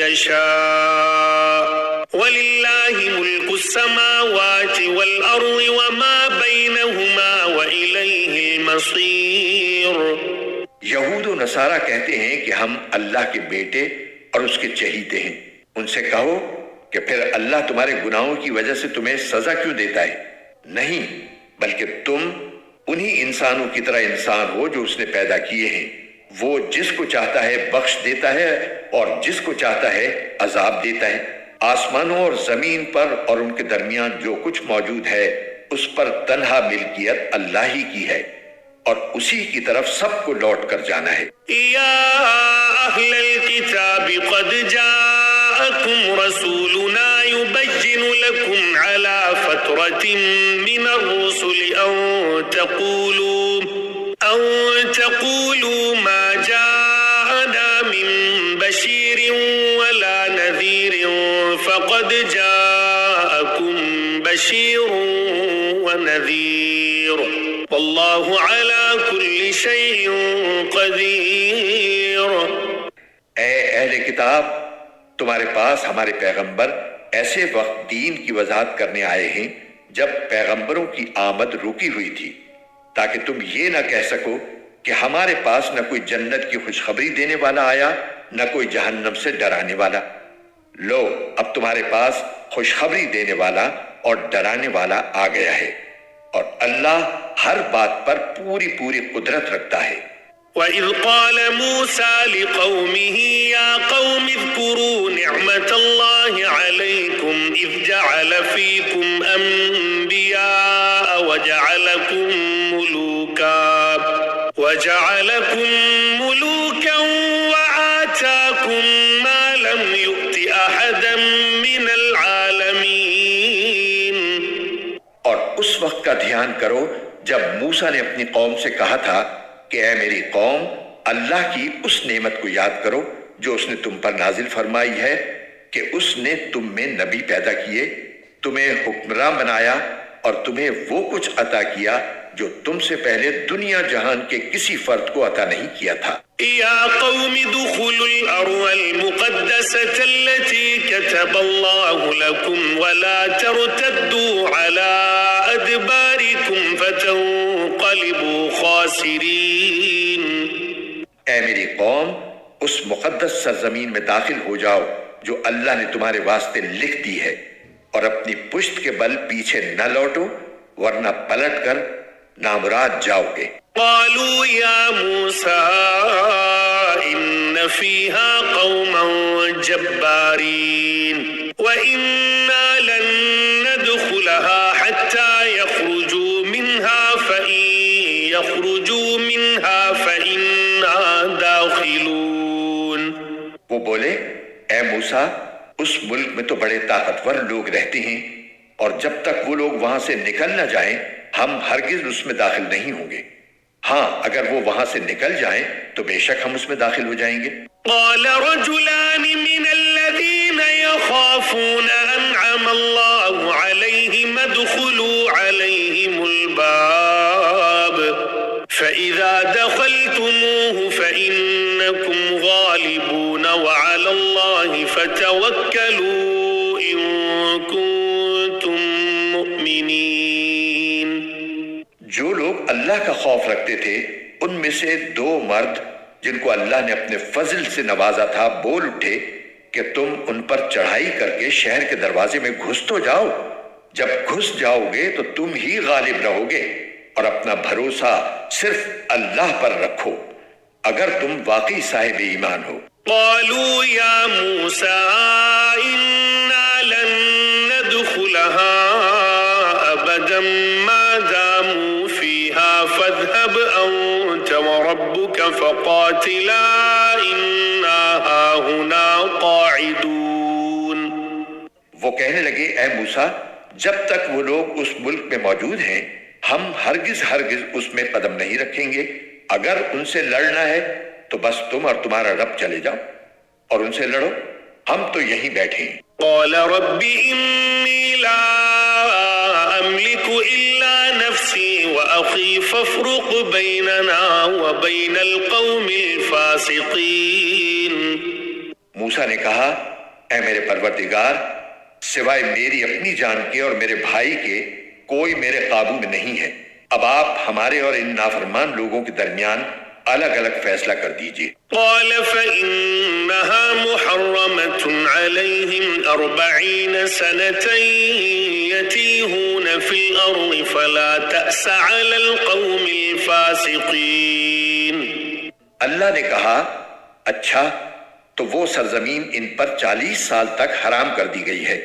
يشاء ولله ملك السماوات والأرض وما بينهما وإليه المصير. یہود و نصارہ کہتے ہیں کہ ہم اللہ کے بیٹے اور اس کے چہیتے ہیں. ان سے کہو کہ پھر اللہ تمہارے گناہوں کی وجہ سے تمہیں سزا کیوں دیتا ہے؟ نہیں، بلکہ تم انہی انسانوں کی طرح انسان ہو جو اس نے پیدا کیے ہیں. وہ جس کو چاہتا ہے بخش دیتا ہے اور جس کو چاہتا ہے عذاب دیتا ہے. آسمانوں اور زمین پر اور ان کے درمیان جو کچھ موجود ہے اس پر تنہا ملکیت اللہ ہی کی ہے اور اسی کی طرف سب کو لوٹ کر جانا ہے۔ یا اہل الکتاب قد جاءکم رسولنا یبین لکم علی فترۃ من الرسل ان تقولوا ما جاءنا من بشیر ولا نذیر فقد جاءکم بشیر ونذیر واللہ علی کل شیء قدیر۔ اے اہل کتاب، تمہارے پاس ہمارے پیغمبر ایسے وقت دین کی وضاحت کرنے آئے ہیں جب پیغمبروں کی آمد رکی ہوئی تھی، تاکہ تم یہ نہ کہہ سکو کہ ہمارے پاس نہ کوئی جنت کی خوشخبری دینے والا آیا نہ کوئی جہنم سے ڈرانے والا۔ لو، اب تمہارے پاس خوشخبری دینے والا اور ڈرانے والا آ گیا ہے، اور اللہ ہر بات پر پوری قدرت رکھتا ہے۔ وَإِذْ قَالَ مُوسَى لِقَوْمِهِ يَا قَوْمِ اذْكُرُوا نِعْمَةَ اللَّهِ عَلَيْكُمْ إِذْ جَعَلَ فِيكُمْ أَنْبِيَاءَ وَجَعَلَكُمْ مُلُوكًا وَآتَاكُمْ مَا لَمْ يُؤْتِ أَحَدًا مِّنَ الْعَالَمِينَ۔ اور اس وقت کا دھیان کرو جب موسیٰ نے اپنی قوم سے کہا تھا کہ اے میری قوم، اللہ کی اس نعمت کو یاد کرو جو اس نے تم پر نازل فرمائی ہے کہ اس نے تم میں نبی پیدا کیے، تمہیں حکمراں بنایا اور تمہیں وہ کچھ عطا کیا جو تم سے پہلے دنیا جہان کے کسی فرد کو عطا نہیں کیا تھا۔ یا قوم ادخلوا الارض المقدسة التي كتب الله لكم ولا ترتدوا على ادباركم فتنقلبوا خاسرين۔ اے میری قوم، اس مقدس سرزمین میں داخل ہو جاؤ جو اللہ نے تمہارے واسطے لکھ دی ہے، اور اپنی پشت کے بل پیچھے نہ لوٹو ورنہ پلٹ کر نامراد جاؤ گے۔ قالوا یا موسیٰ ان فیہا قوما جبارین وَإِنَّا لَن نَّدْخُلَهَا حَتَّى يَخْرُجُوا مِنْهَا فَإِن يَخْرُجُوا مِنْهَا فَإِنَّا دَاخِلُونَ۔ وہ بولے، اے موسیٰ، اس ملک میں تو بڑے طاقتور لوگ رہتے ہیں، اور جب تک وہ لوگ وہاں سے نکل نہ جائیں ہم ہرگز اس میں داخل نہیں ہوں گے۔ ہاں، اگر وہ وہاں سے نکل جائیں تو بے شک ہم اس میں داخل ہو جائیں گے۔ قال رجلان من الذين يخافون أنعم الله عليهم ادخلوا عليهم الباب فإذا دخلتموه فإنكم غالبون وعلى الله فتوكلوا إن كنتم مؤمنين۔ جو لوگ اللہ کا خوف رکھتے تھے ان میں سے دو مرد جن کو اللہ نے اپنے فضل سے نوازا تھا بول اٹھے کہ تم ان پر چڑھائی کر کے شہر کے دروازے میں گھس تو جاؤ، جب گھس جاؤ گے تو تم ہی غالب رہو گے، اور اپنا بھروسہ صرف اللہ پر رکھو اگر تم واقعی صاحب ایمان ہو۔ قالوا یا موسیٰ انا لن ندخلها ابدا ما داموا فيها فاذهب انت وربك فقاتلا انا هاهنا قاعدون۔ وہ کہنے لگے، اے موسیٰ، جب تک وہ لوگ اس ملک میں موجود ہیں ہم ہرگز اس میں قدم نہیں رکھیں گے، اگر ان سے لڑنا ہے تو بس تم اور تمہارا رب چلے جاؤ اور ان سے لڑو، ہم تو یہیں بیٹھے ہیں۔ قال رب انی لا املک الا نفسی واخی فافرق بیننا وبین القوم الفاسقین۔ موسیٰ نے کہا، اے میرے پروردگار، سوائے میری اپنی جان کے اور میرے بھائی کے کوئی میرے قابو میں نہیں ہے، اب آپ ہمارے اور ان نافرمان لوگوں کے درمیان الگ الگ فیصلہ کر دیجئے۔ قال فإنها محرمة عليهم 40 سنة يتيهون في الأرض فلا تأس على القوم الفاسقين۔ اللہ نے کہا، اچھا، تو وہ سرزمین ان پر 40 سال تک حرام کر دی گئی ہے،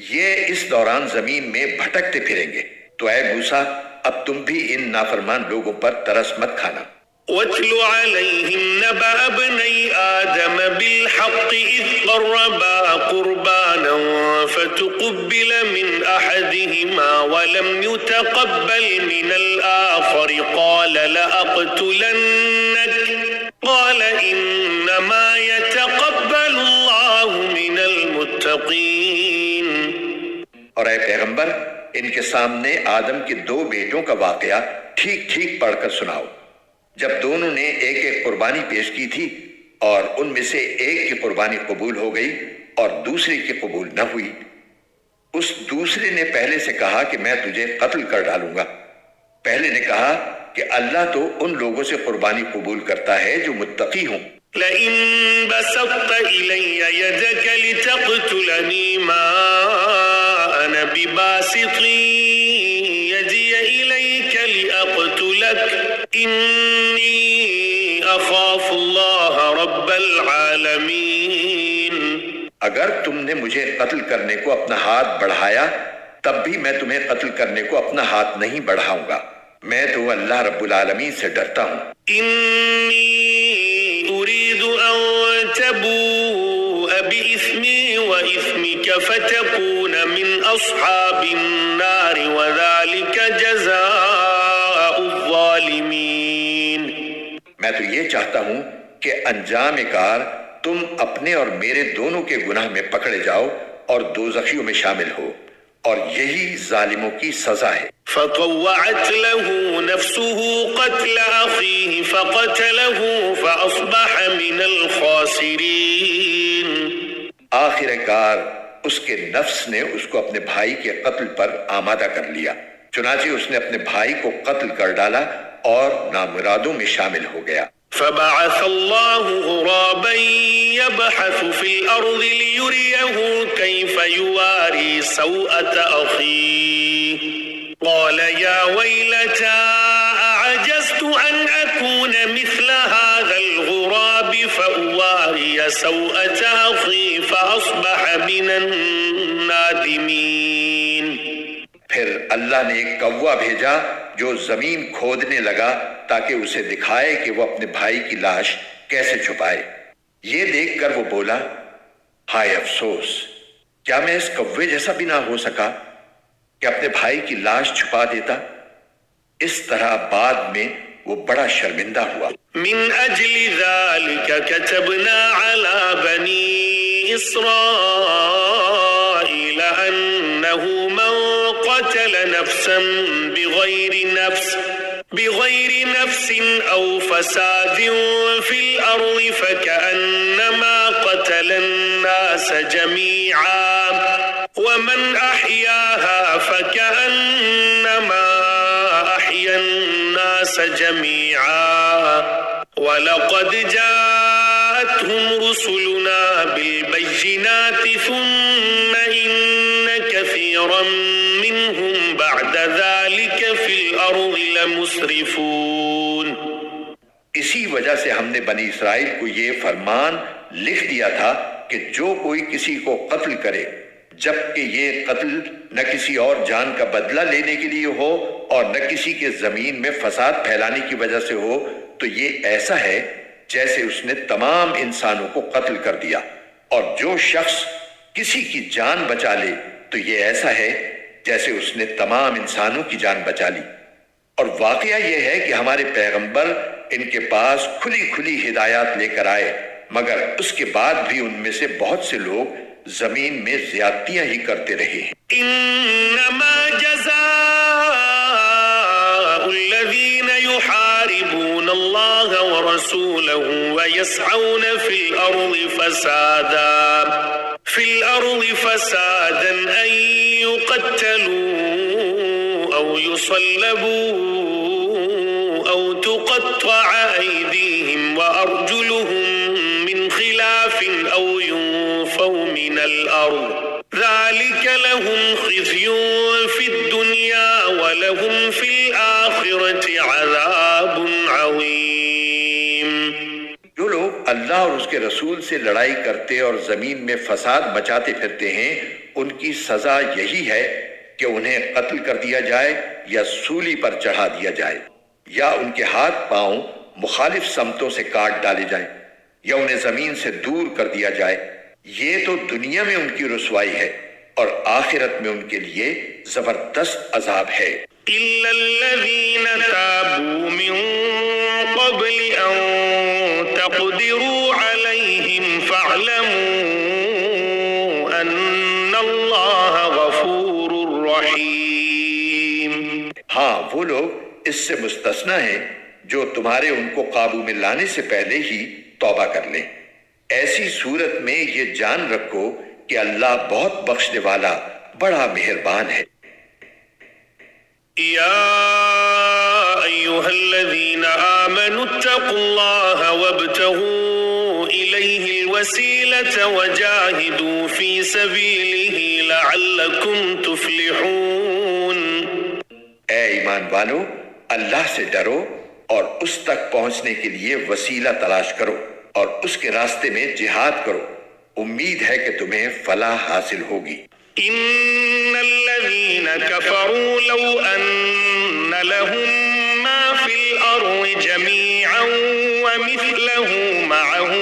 یہ اس دوران زمین میں بھٹکتے پھریں گے۔ تو اے موسیٰ اب تم بھی ان نافرمان لوگوں پر ترس مت کھانا۔ واتل عليهم نبأ ابني آدم بالحق إذ قربا قربانا فتقبل من أحدهما ولم يتقبل من الآخر قال لأقتلنك قال إنما يتقبل الله من المتقين۔ اور اے پیغمبر ان کے سامنے آدم کے 2 بیٹوں کا واقعہ ٹھیک ٹھیک پڑھ کر سناؤ۔ جب دونوں نے ایک ایک قربانی پیش کی تھی اور ان میں سے ایک کی قربانی قبول ہو گئی اور دوسرے کی قبول نہ ہوئی، اس دوسرے نے پہلے سے کہا کہ میں تجھے قتل کر ڈالوں گا۔ پہلے نے کہا کہ اللہ تو ان لوگوں سے قربانی قبول کرتا ہے جو متقی ہوں۔ لئن بسطت إلي يدك لتقتلني ما أنا بباسط يدي إليك لأقتلك إني أخاف الله رب العالمين۔ اگر تم نے مجھے قتل کرنے کو اپنا ہاتھ بڑھایا تب بھی میں تمہیں قتل کرنے کو اپنا ہاتھ نہیں بڑھاؤں گا، میں تو اللہ رب العالمین سے ڈرتا ہوں۔ أريد أن تبوء بإثمي وإثمك فتكون من أصحاب النار وذلك جزاء الظالمين۔ میں تو یہ چاہتا ہوں کہ انجام کار تم اپنے اور میرے دونوں کے گناہ میں پکڑے جاؤ اور دوزخیوں میں شامل ہو، اور یہی ظالموں کی سزا ہے۔ فطوعت له نفسه قتل أخيه فقتله فأصبح من الخاسرين۔ آخر کار اس کے نفس نے اس کو اپنے بھائی کے قتل پر آمادہ کر لیا، چنانچہ اس نے اپنے بھائی کو قتل کر ڈالا اور نامرادوں میں شامل ہو گیا۔ فبعث الله غرابا يبحث في الأرض ليريه كيف يواري سوءة أخيه قال يا ويلتى أعجزت أن أكون مثل هذا الغراب فأواري سوءة أخي فأصبح من النادمين۔ پھر اللہ نے ایک کوا بھیجا جو زمین کھودنے لگا تاکہ اسے دکھائے کہ وہ اپنے بھائی کی لاش کیسے چھپائے۔ یہ دیکھ کر وہ بولا، ہائے افسوس، کیا میں اس کوے جیسا بھی نہ ہو سکا کہ اپنے بھائی کی لاش چھپا دیتا۔ اس طرح بعد میں وہ بڑا شرمندہ ہوا۔ من أجل ذلك كتبنا على بني إسرائيل أنه من قتل نفسا بغير نفس أو فساد في الأرض فكأنما قتل الناس جميعا ومن أحياها فكأنما أحيا الناس جميعا ولقد جاءتهم رسلنا بالبينات ثم إن كثيرا منهم بعد ذلك في الأرض لمسرفون۔ اسی وجہ سے ہم نے بنی اسرائیل کو یہ فرمان لکھ دیا تھا کہ جو کوئی کسی کو قتل کرے جبکہ یہ قتل نہ کسی اور جان کا بدلہ لینے کے لیے ہو اور نہ کسی کے زمین میں فساد پھیلانے کی وجہ سے ہو، تو یہ ایسا ہے جیسے اس نے تمام انسانوں کو قتل کر دیا، اور جو شخص کسی کی جان بچا لے تو یہ ایسا ہے جیسے اس نے تمام انسانوں کی جان بچا لی۔ اور واقعہ یہ ہے کہ ہمارے پیغمبر ان کے پاس کھلی کھلی ہدایات لے کر آئے، مگر اس کے بعد بھی ان میں سے بہت سے لوگ زمین میں زیادتیاں ہی کرتے رہے ہیں۔ انما جزاء الذين يحاربون الله ورسوله ويسعون في الأرض فسادا أن يقتلوا أو يصلبوا أو تقطع أيديهم وأرجلهم من خلاف أو ينفوا من الأرض ذلك لهم خزي في الدنيا ولهم في الآخرة عذاب عظيم۔ جو لوگ اللہ اللہ اور اس کے رسول سے لڑائی کرتے اور زمین میں فساد مچاتے پھرتے ہیں، ان کی سزا یہی ہے کہ انہیں قتل کر دیا جائے یا سولی پر چڑھا دیا جائے، یا ان کے ہاتھ پاؤں مخالف سمتوں سے کاٹ ڈالے جائیں، یا انہیں زمین سے دور کر دیا جائے۔ یہ تو دنیا میں ان کی رسوائی ہے، اور آخرت میں ان کے لیے زبردست عذاب ہے۔ إلا الذين تابوا من قبل أن تقدروا عليهم فاعلموا أن الله غفور رحيم۔ ہاں، وہ لوگ اس سے مستثنی ہیں جو تمہارے ان کو قابو میں لانے سے پہلے ہی توبہ کر لیں۔ ایسی صورت میں یہ جان رکھو کہ اللہ بہت بخشنے والا بڑا مہربان ہے۔ يا أيها الذين آمنوا اتقوا الله وابتغوا إليه الوسيلة وجاهدوا في سبيله لعلكم تفلحون۔ اے ایمان والو، اللہ سے ڈرو اور اس تک پہنچنے کے لیے وسیلہ تلاش کرو اور اس کے راستے میں جہاد کرو، امید ہے کہ تمہیں فلاح حاصل ہوگی۔ إن الذين كفروا لو أن لهم ما في الأرض جميعا ومثله معه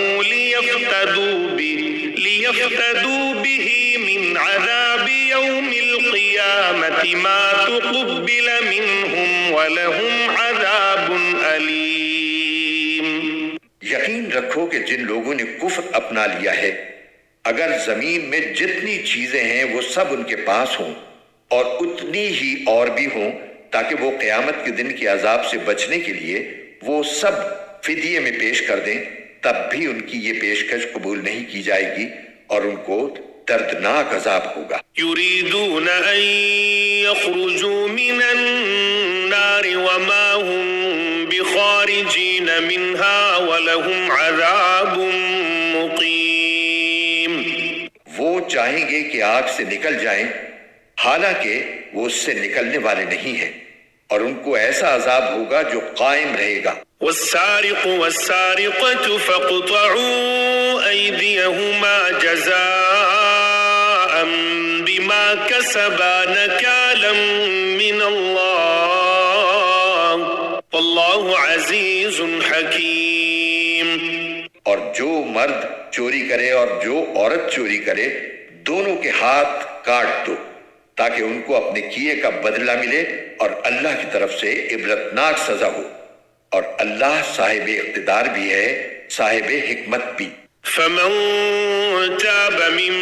ليفتدوا به من عذاب يوم القيامة ما تقبل منهم ولهم عذاب أليم۔ یقین رکھو کہ جن لوگوں نے کفر اپنا لیا ہے، اگر زمین میں جتنی چیزیں ہیں وہ سب ان کے پاس ہوں اور اتنی ہی اور بھی ہوں، تاکہ وہ قیامت کے دن کے عذاب سے بچنے کے لیے وہ سب فدیے میں پیش کر دیں، تب بھی ان کی یہ پیشکش قبول نہیں کی جائے گی اور ان کو دردناک عذاب ہوگا۔ يريدون أن يخرجوا من النار وما هم بخارجين منها ولهم عذاب مقيم۔ وہ چاہیں گے کہ آگ سے نکل جائیں، حالانکہ وہ اس سے نکلنے والے نہیں ہیں، اور ان کو ایسا عذاب ہوگا جو قائم رہے گا۔ والسارق والسارقة فاقطعوا أيديهما جزاء بما كسبا نكالا من الله والله عزيز حكيم۔ اور جو مرد چوری کرے اور جو عورت چوری کرے، دونوں کے ہاتھ کاٹ دو تاکہ ان کو اپنے کیے کا بدلہ ملے، اور اللہ کی طرف سے عبرتناک سزا ہو، اور اللہ صاحب اقتدار بھی ہے، صاحب حکمت بھی۔ فمن تاب من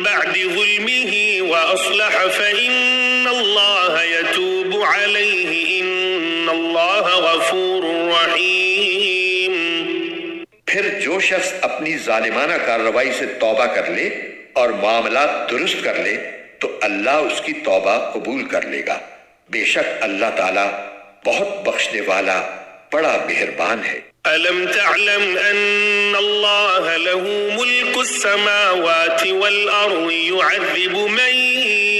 بعد ظلمه وأصلح فإن الله يتوب عليه إن الله غفور رحيم۔ پھر جو شخص اپنی ظالمانہ کارروائی سے توبہ کر لے اور معاملات درست کر لے تو اللہ اس کی توبہ قبول کر لے گا، بے شک اللہ تعالیٰ بہت بخشنے والا بڑا مہربان ہے۔ ألم تعلم أن الله له ملك السماوات والأرض يعذب من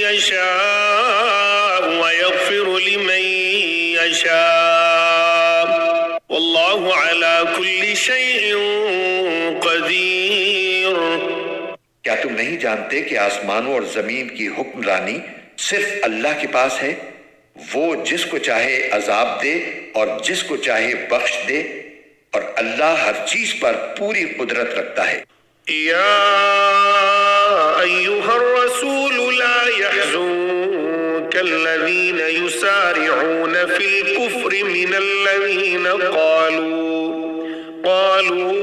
يشاء ويغفر لمن يشاء والله على كل شيء قدير۔ کیا تم نہیں جانتے کہ آسمانوں اور زمین کی حکمرانی صرف اللہ کے پاس ہے؟ وہ جس کو چاہے عذاب دے اور جس کو چاہے بخش دے، اور اللہ ہر چیز پر پوری قدرت رکھتا ہے۔ يا أيها الرسول لا يحزنك الذين يسارعون في الكفر من الذين قالوا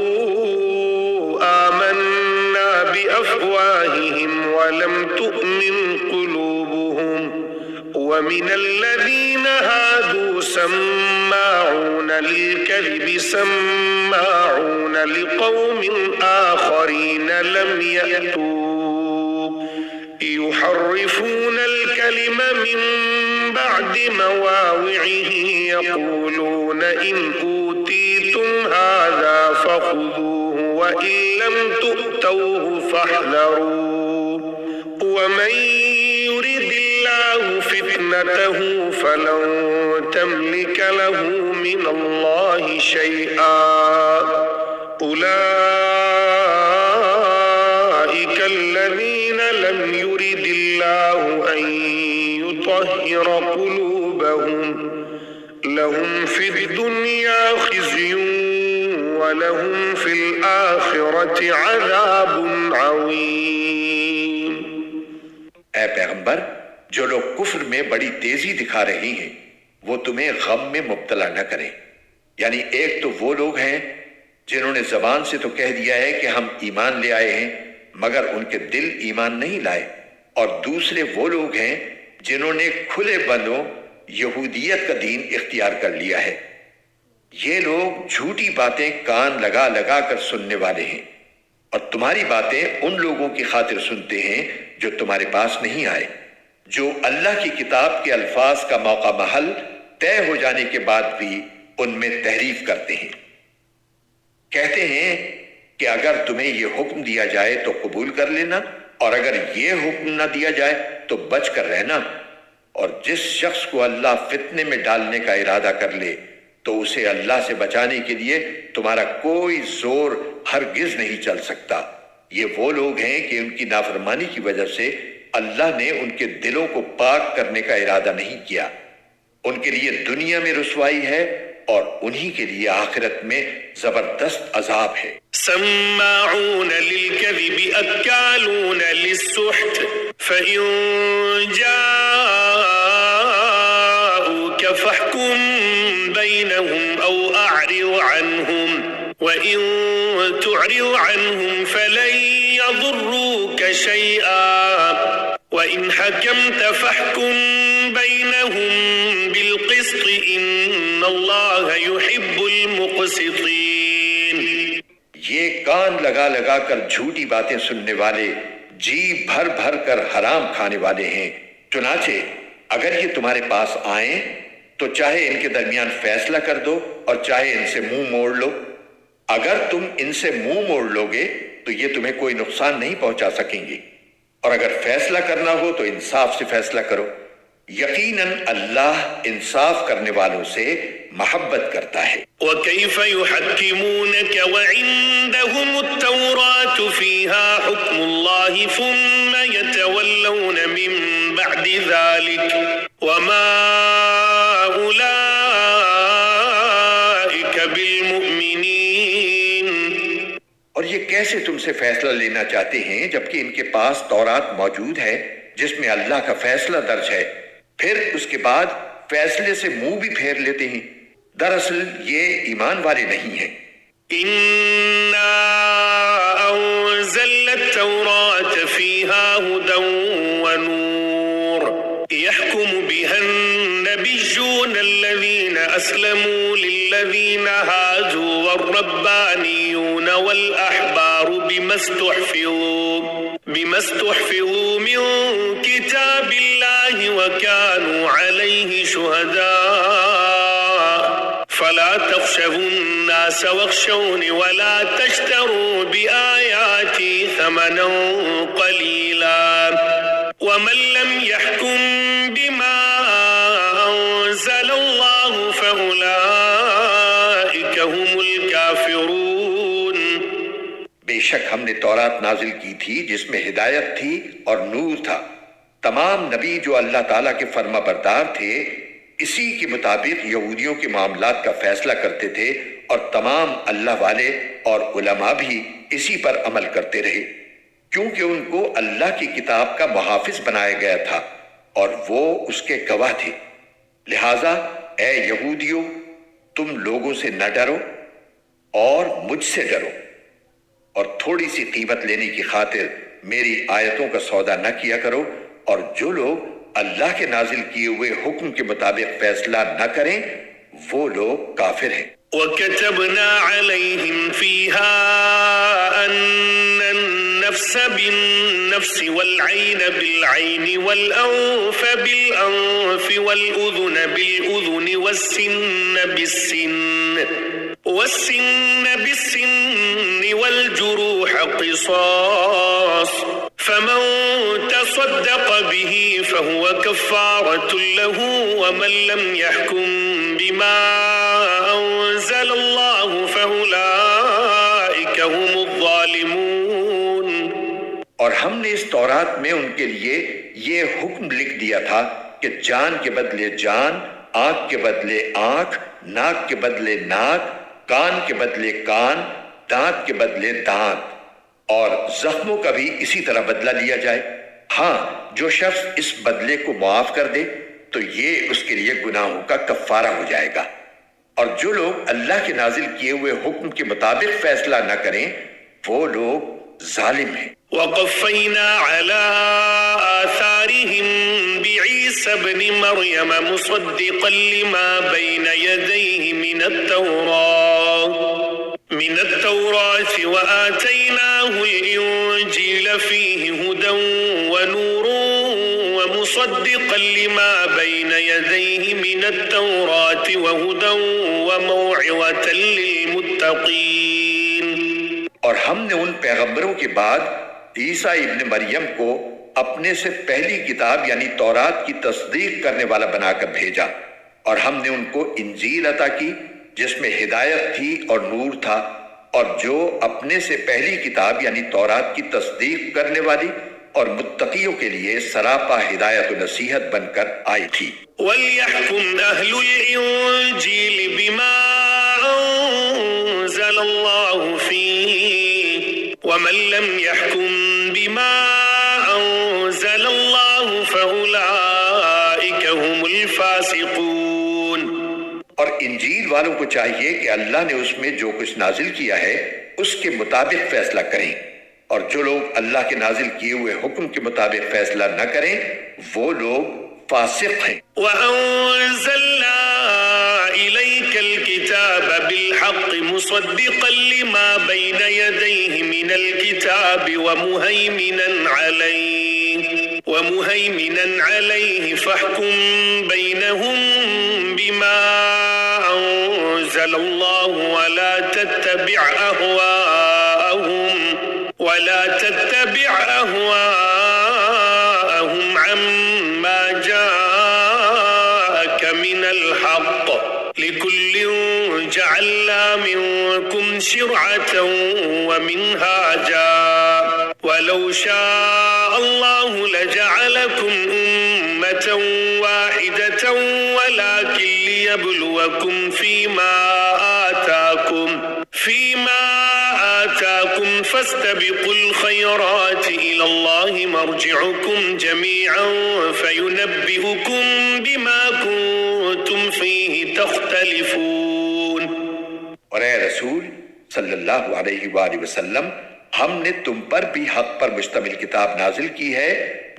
آمنا بأفواههم ولم تؤمن قلوبهم ومن الذين هادوا سماعون للكذب سماعون لقوم آخرين لم يأتوا يحرفون الكلم من بعد مواضعه يقولون إن أوتيتم هذا فخذوه وإن لم تؤتوه فاحذروا ومن يرد الله فتنته فلن تملك له من الله شيئا أولئك الذين لم يرد الله أن يطهر قلوبهم لهم في الدنيا خزي ولهم في الآخرة عذاب عظيم۔ اے پیغمبر، جو لوگ کفر میں بڑی تیزی دکھا رہے ہیں وہ تمہیں غم میں مبتلا نہ کریں۔ یعنی ایک تو وہ لوگ ہیں جنہوں نے زبان سے تو کہہ دیا ہے کہ ہم ایمان لے آئے ہیں، مگر ان کے دل ایمان نہیں لائے، اور دوسرے وہ لوگ ہیں جنہوں نے کھلے بندوں یہودیت کا دین اختیار کر لیا ہے۔ یہ لوگ جھوٹی باتیں کان لگا لگا کر سننے والے ہیں، اور تمہاری باتیں ان لوگوں کی خاطر سنتے ہیں جو تمہارے پاس نہیں آئے، جو اللہ کی کتاب کے الفاظ کا موقع محل طے ہو جانے کے بعد بھی ان میں تحریف کرتے ہیں۔ کہتے ہیں کہ اگر تمہیں یہ حکم دیا جائے تو قبول کر لینا، اور اگر یہ حکم نہ دیا جائے تو بچ کر رہنا، اور جس شخص کو اللہ فتنے میں ڈالنے کا ارادہ کر لے تو اسے اللہ سے بچانے کے لیے تمہارا کوئی زور ہرگز نہیں چل سکتا۔ یہ وہ لوگ ہیں کہ ان کی نافرمانی کی وجہ سے اللہ نے ان کے دلوں کو پاک کرنے کا ارادہ نہیں کیا۔ ان کے لیے دنیا میں رسوائی ہے اور انہی کے لیے آخرت میں زبردست عذاب ہے۔ سماعون للكذب أكالون للسحت فإن جاءوك فاحكم بينهم أو أعرض عنهم وإن تعرض عنهم فلن يضروك شيئا وإن حكمت فاحكم بينهم بالقسط إن الله يحب المقسطين۔ یہ کان لگا لگا کر جھوٹی باتیں سننے والے جی بھر بھر کر حرام کھانے والے ہیں۔ چنانچہ اگر یہ تمہارے پاس آئیں تو چاہے ان کے درمیان فیصلہ کر دو اور چاہے ان سے منہ موڑ لو۔ اگر تم ان سے منہ موڑ لوگے تو یہ تمہیں کوئی نقصان نہیں پہنچا سکیں گے، اور اگر فیصلہ کرنا ہو تو انصاف سے فیصلہ کرو۔ یقیناً اللہ انصاف کرنے والوں سے محبت کرتا ہے۔ وَكَيْفَ يُحَكِّمُونَكَ وَعِندَهُمُ التَّوْرَاةُ فِيهَا حُكْمُ اللَّهِ ثُمَّ يَتَوَلَّوْنَ مِن بَعْدِ ذَلِكَ وَمَا أُولَئِكَ بِالْمُؤْمِنِينَ۔ اور یہ کیسے تم سے فیصلہ لینا چاہتے ہیں جبکہ ان کے پاس تورات موجود ہے جس میں اللہ کا فیصلہ درج ہے، پھر اس کے بعد فیصلے سے منہ بھی پھیر لیتے ہیں؟ دراصل یہ ایمان والے نہیں ہیں۔ إِنَّا أَنزَلْنَا التَّوْرَاةَ فِيهَا هُدًى وَنُورٌ يَحْكُمُ بِهَا النَّبِيُّونَ الَّذِينَ أَسْلَمُوا لِلَّذِينَ هَادُوا وَالرَّبَّانِيُّونَ وَالْأَحْبَارُ بِمَا اسْتُحْفِظُوا مِن كِتَابِ اللَّهِ وَكَانُوا عَلَيْهِ شُهَدَاءَ فَلَا تَخْشَوُا النَّاسَ وَاخْشَوْنِ وَلَا تَشْتَرُوا بِآيَاتِي ثَمَنًا قَلِيلًا وَمَن لَّمْ يَحْكُم بِمَا أَنزَلَ اللَّهُ فَأُولَئِكَ هُمُ الْكَافِرُونَ۔ بے شک ہم نے تورات نازل کی تھی جس میں ہدایت تھی اور نور تھا۔ تمام نبی جو اللہ تعالیٰ کے فرما بردار تھے اسی کے مطابق یہودیوں کے معاملات کا فیصلہ کرتے تھے، اور تمام اللہ والے اور علماء بھی اسی پر عمل کرتے رہے، کیونکہ ان کو اللہ کی کتاب کا محافظ بنایا گیا تھا اور وہ اس کے گواہ تھے۔ لہٰذا اے یہودیوں، تم لوگوں سے نہ ڈرو اور مجھ سے ڈرو، اور تھوڑی سی قیمت لینے کی خاطر میری آیتوں کا سودا نہ کیا کرو، اور جو لوگ اللہ کے نازل کیے ہوئے حکم کے مطابق فیصلہ نہ کریں وہ لوگ کافر ہیں۔ وَكَتَبْنَا عَلَيْهِمْ فِيهَا أَنَّ النَّفْسَ بِالنَّفْسِ وَالْعَيْنَ بِالْعَيْنِ وَالْأَنفَ بِالْأَنفِ وَالْأُذُنَ بِالْأُذُنِ وَالسِّنَّ بِالسِّنِّ وَالْجُرُوحَ قِصَاصٌ فَمَن تَصَدَّقَ بِهِ فَهُوَ كَفَّارَةٌ لَّهُ وَمَن لَّمْ يَحْكُم بِمَا أَنزَلَ اللَّهُ فَأُولَئِكَ اور ہم نے اس تورات میں ان کے لیے یہ حکم لکھ دیا تھا کہ جان کے بدلے جان، آنکھ کے بدلے آنکھ، ناک کے بدلے ناک، کان کے بدلے کان، دانت کے بدلے دانت، اور زخموں کا بھی اسی طرح بدلہ لیا جائے۔ ہاں، جو شخص اس بدلے کو معاف کر دے تو یہ اس کے لیے گناہوں کا کفارہ ہو جائے گا، اور جو لوگ اللہ کے نازل کیے ہوئے حکم کے مطابق فیصلہ نہ کریں وہ لوگ ظالم ہیں۔ وقفينا على آثارهم بعيسى ابن مريم مصدقا لما بين يديه من التوراة وآتيناه الإنجيل فيه هدى ونور ومصدقا لما بين يديه من التوراة وهدى وموعظة للمتقين۔ اور ہم نے ان پیغمبروں کے بعد عیسیٰ ابن مریم کو اپنے سے پہلی کتاب یعنی تورات کی تصدیق کرنے والا بنا کر بھیجا، اور ہم نے ان کو انجیل عطا کی جس میں ہدایت تھی اور نور تھا، اور جو اپنے سے پہلی کتاب یعنی تورات کی تصدیق کرنے والی اور متقیوں کے لیے سراپا ہدایت و نصیحت بن کر آئی تھی۔ وَلْيَحْكُمْ أَهْلُ الْإِنجِيلِ بِمَا أَنزَلَ اللَّهُ فِيهِ وَمَن لَّمْ يَحْكُم بِمَا أَنزَلَ اللَّهُ فَأُولَٰئِكَ هُمُ الْفَاسِقُونَ۔ اور انجیل والوں کو چاہیے کہ اللہ نے اس میں جو کچھ نازل کیا ہے اس کے مطابق فیصلہ کریں، اور جو لوگ اللہ کے نازل کیے ہوئے حکم کے مطابق فیصلہ نہ کریں وہ لوگ فاسق ہیں۔ وَأَنزَلْنَا إِلَيْكَ الْكِتَابَ بِالْحَقِّ مُصَدِّقًا لِمَا بَيْنَ يَدَيْهِ مِنَ الْكِتَابِ وَمُهَيْمِنًا عَلَيْهِ فَاحْكُم بَيْنَهُم بِمَا أَنزَلَ اللَّهُ وَلَا تَتَّبِعْ أَهْوَاءَهُمْ عَمَّا جَاءَكَ مِنَ الْحَقِّ لِكُلٍّ جَعَلْنَا مِنكُمْ شِرْعَةً وَمِنْهَاجًا وَلَوْ شَاءَ اللَّهُ لَجَعَلَكُمْ أُمَّةً وَاحِدَةً وَلَكِن لِّيَبْلُوَكُمْ فِيمَا آتَاكُمْ فَاسْتَبِقُوا الْخَيْرَاتِ إِلَى اللَّهِ مَرْجِعُكُمْ جَمِيعًا فَيُنَبِّئُكُم بِمَا كُنتُمْ فِيهِ تَخْتَلِفُونَ۔ اور اے رسول صلی اللہ علیہ وآلہ وسلم، ہم نے تم پر بھی حق پر مشتمل کتاب نازل کی ہے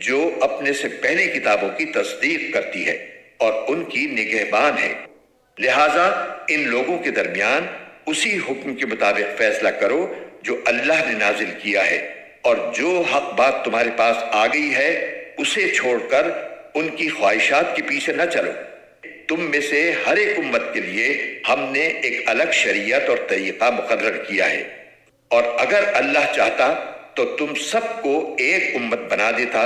جو اپنے سے پہلے کتابوں کی تصدیق کرتی ہے اور ان کی نگہبان ہے، لہٰذا ان لوگوں کے درمیان اسی حکم کے مطابق فیصلہ کرو جو اللہ نے نازل کیا ہے، اور جو حق بات تمہارے پاس آ گئی ہے اسے چھوڑ کر ان کی خواہشات کے پیچھے نہ چلو۔ تم میں سے ہر ایک امت کے لیے ہم نے ایک الگ شریعت اور طریقہ مقرر کیا ہے، اور اگر اللہ چاہتا تو تم سب کو ایک امت بنا دیتا،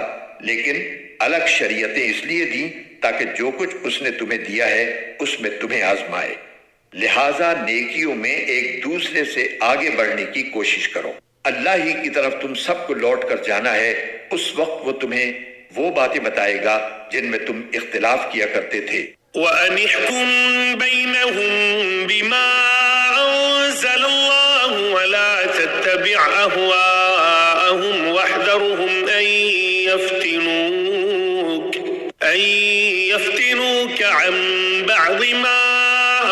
لیکن الگ شریعتیں اس لیے دیں تاکہ جو کچھ اس نے تمہیں دیا ہے اس میں تمہیں آزمائے، لہٰذا نیکیوں میں ایک دوسرے سے آگے بڑھنے کی کوشش کرو۔ اللہ ہی کی طرف تم سب کو لوٹ کر جانا ہے، اس وقت وہ تمہیں وہ باتیں بتائے گا جن میں تم اختلاف کیا کرتے تھے۔ وَأَنِ احْكُم بَيْنَهُم بِمَا أَنزَلَ اللَّهُ وَلَا تَتَّبِعْ أَهْوَاءَهُمْ وَاحْذَرْهُمْ أَن يَفْتِنُوكَ عَن بَعْضِ مَا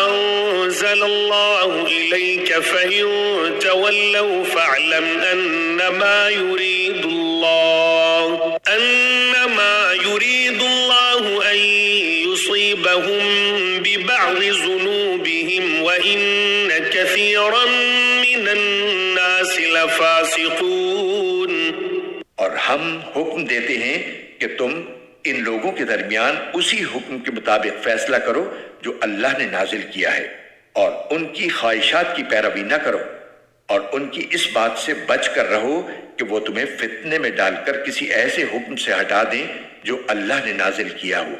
أَنزَلَ اللَّهُ إِلَيْكَ فَإِن تَوَلَّوْا فَاعْلَمْ أَنَّمَا يُرِيدُ اللَّهُ أَن يُصِيبَهُم بِبَعْضِ ذُنُوبِهِمْ وَإِنَّ كَثِيرًا مِّنَ النَّاسِ لَفَاسِقُونَ۔ اور ہم حکم دیتے ہیں کہ تم ان لوگوں کے درمیان اسی حکم کے مطابق فیصلہ کرو جو اللہ نے نازل کیا ہے، اور ان کی خواہشات کی پیروی نہ کرو، اور ان کی اس بات سے بچ کر رہو کہ وہ تمہیں فتنے میں ڈال کر کسی ایسے حکم سے ہٹا دیں جو اللہ نے نازل کیا ہو۔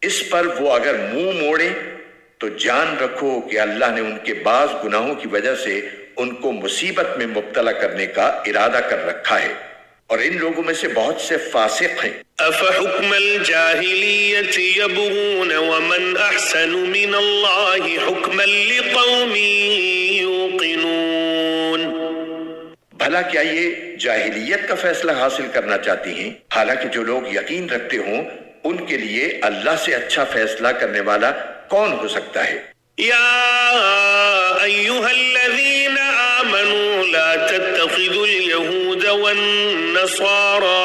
اس پر وہ اگر منہ موڑیں تو جان رکھو کہ اللہ نے ان کے بعض گناہوں کی وجہ سے ان کو مصیبت میں مبتلا کرنے کا ارادہ کر رکھا ہے، اور ان لوگوں میں سے بہت سے فاسق ہیں۔ أفحكم الجاهلية يبغون ومن أحسن من الله حكما لقوم يوقنون۔ بھلا کیا یہ جاہلیت کا فیصلہ حاصل کرنا چاہتی ہیں، حالانکہ جو لوگ یقین رکھتے ہوں ان کے لیے اللہ سے اچھا فیصلہ کرنے والا کون ہو سکتا ہے؟ يا أيها الذين آمنوا لا تتخذوا اليهود والنصارى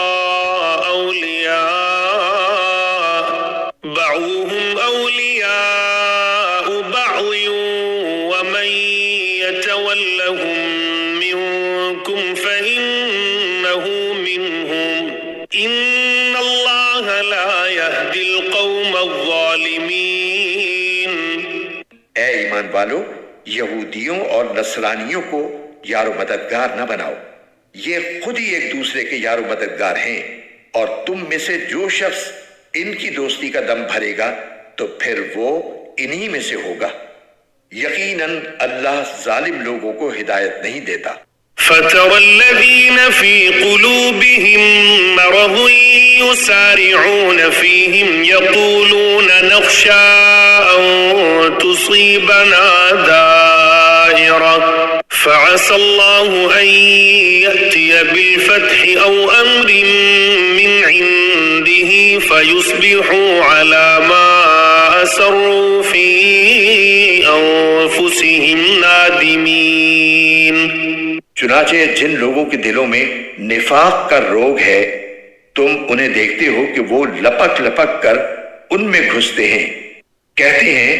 أولياء بعضهم أولياء بعض ومن يتولهم منكم فإنه منهم إن الله لا يهدي القوم الظالمين۔ اے ایمان والو، یہودیوں اور نصرانیوں کو یار و مددگار نہ بناؤ، یہ خود ہی ایک دوسرے کے یار و مددگار ہیں، اور تم میں سے جو شخص ان کی دوستی کا دم بھرے گا تو پھر وہ انہی میں سے ہوگا۔ یقیناً اللہ ظالم لوگوں کو ہدایت نہیں دیتا۔ فترى الذين في قلوبهم مرض يسارعون فيهم يقولون نخشى أن تصيبنا دائرة فعسى الله أن يأتي بالفتح أو أمر من عنده فيصبحوا على ما أسروا في أنفسهم نادمين۔ چنانچہ جن لوگوں کے دلوں میں نفاق کا روگ ہے تم انہیں دیکھتے ہو کہ وہ لپک لپک کر ان میں گھستے ہیں، کہتے ہیں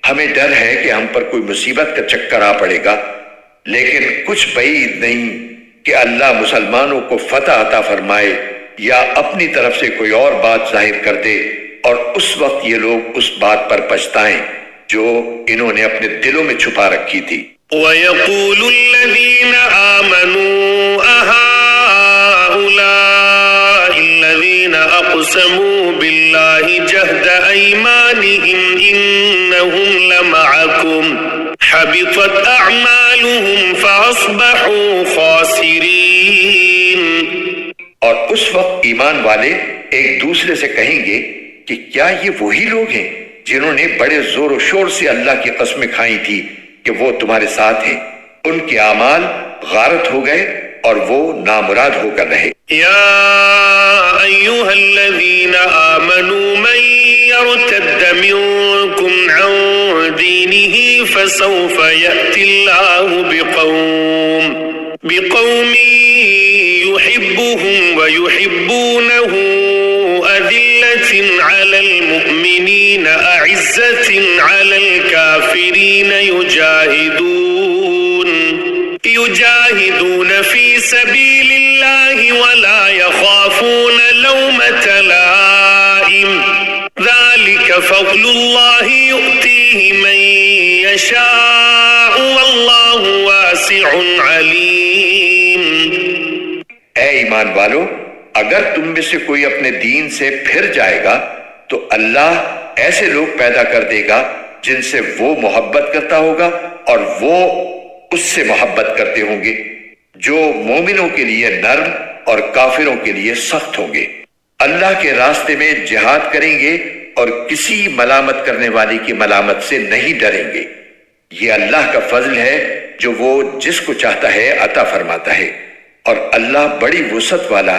ہمیں ڈر ہے کہ ہم پر کوئی مصیبت کا چکر آ پڑے گا، لیکن کچھ بعید نہیں کہ اللہ مسلمانوں کو فتح عطا فرمائے یا اپنی طرف سے کوئی اور بات ظاہر کر دے، اور اس وقت یہ لوگ اس بات پر پچھتائیں جو انہوں نے اپنے دلوں میں چھپا رکھی تھی۔ وَيَقُولُ الَّذِينَ آمَنُوا أَهَؤُلَاءِ الَّذِينَ أَقْسَمُوا بِاللَّهِ جَهْدَ أَيْمَانِهِمْ إِنَّهُمْ لَمَعَكُمْ حَبِطَتْ أَعْمَالُهُمْ فَأَصْبَحُوا خَاسِرِينَ۔ اور اس وقت ایمان والے ایک دوسرے سے کہیں گے کہ کیا یہ وہی لوگ ہیں جنہوں نے بڑے زور و شور سے اللہ کی قسمیں کھائی تھی کہ وہ تمہارے ساتھ ہیں، ان کے اعمال غارت ہو گئے اور وہ نامراد ہو کر رہے۔ یا ایھا الذین آمنوا من یرتد منکم عن دینہ فسوف یأتی اللہ بقوم يحبهم ويحبونه أذلة على المؤمنين أعزة على الكافرين يجاهدون في سبيل الله ولا يخافون لومة لائم ذلك فضل الله يؤتيه من يشاء والله واسع عليم۔ اے ایمان والو، اگر تم میں سے کوئی اپنے دین سے پھر جائے گا تو اللہ ایسے لوگ پیدا کر دے گا جن سے وہ محبت کرتا ہوگا اور وہ اس سے محبت کرتے ہوں گے، جو مومنوں کے لیے نرم اور کافروں کے لیے سخت ہوں گے۔ اللہ کے راستے میں جہاد کریں گے اور کسی ملامت کرنے والی کی ملامت سے نہیں ڈریں گے۔ یہ اللہ کا فضل ہے جو وہ جس کو چاہتا ہے عطا فرماتا ہے، اور اللہ بڑی وسعت والا،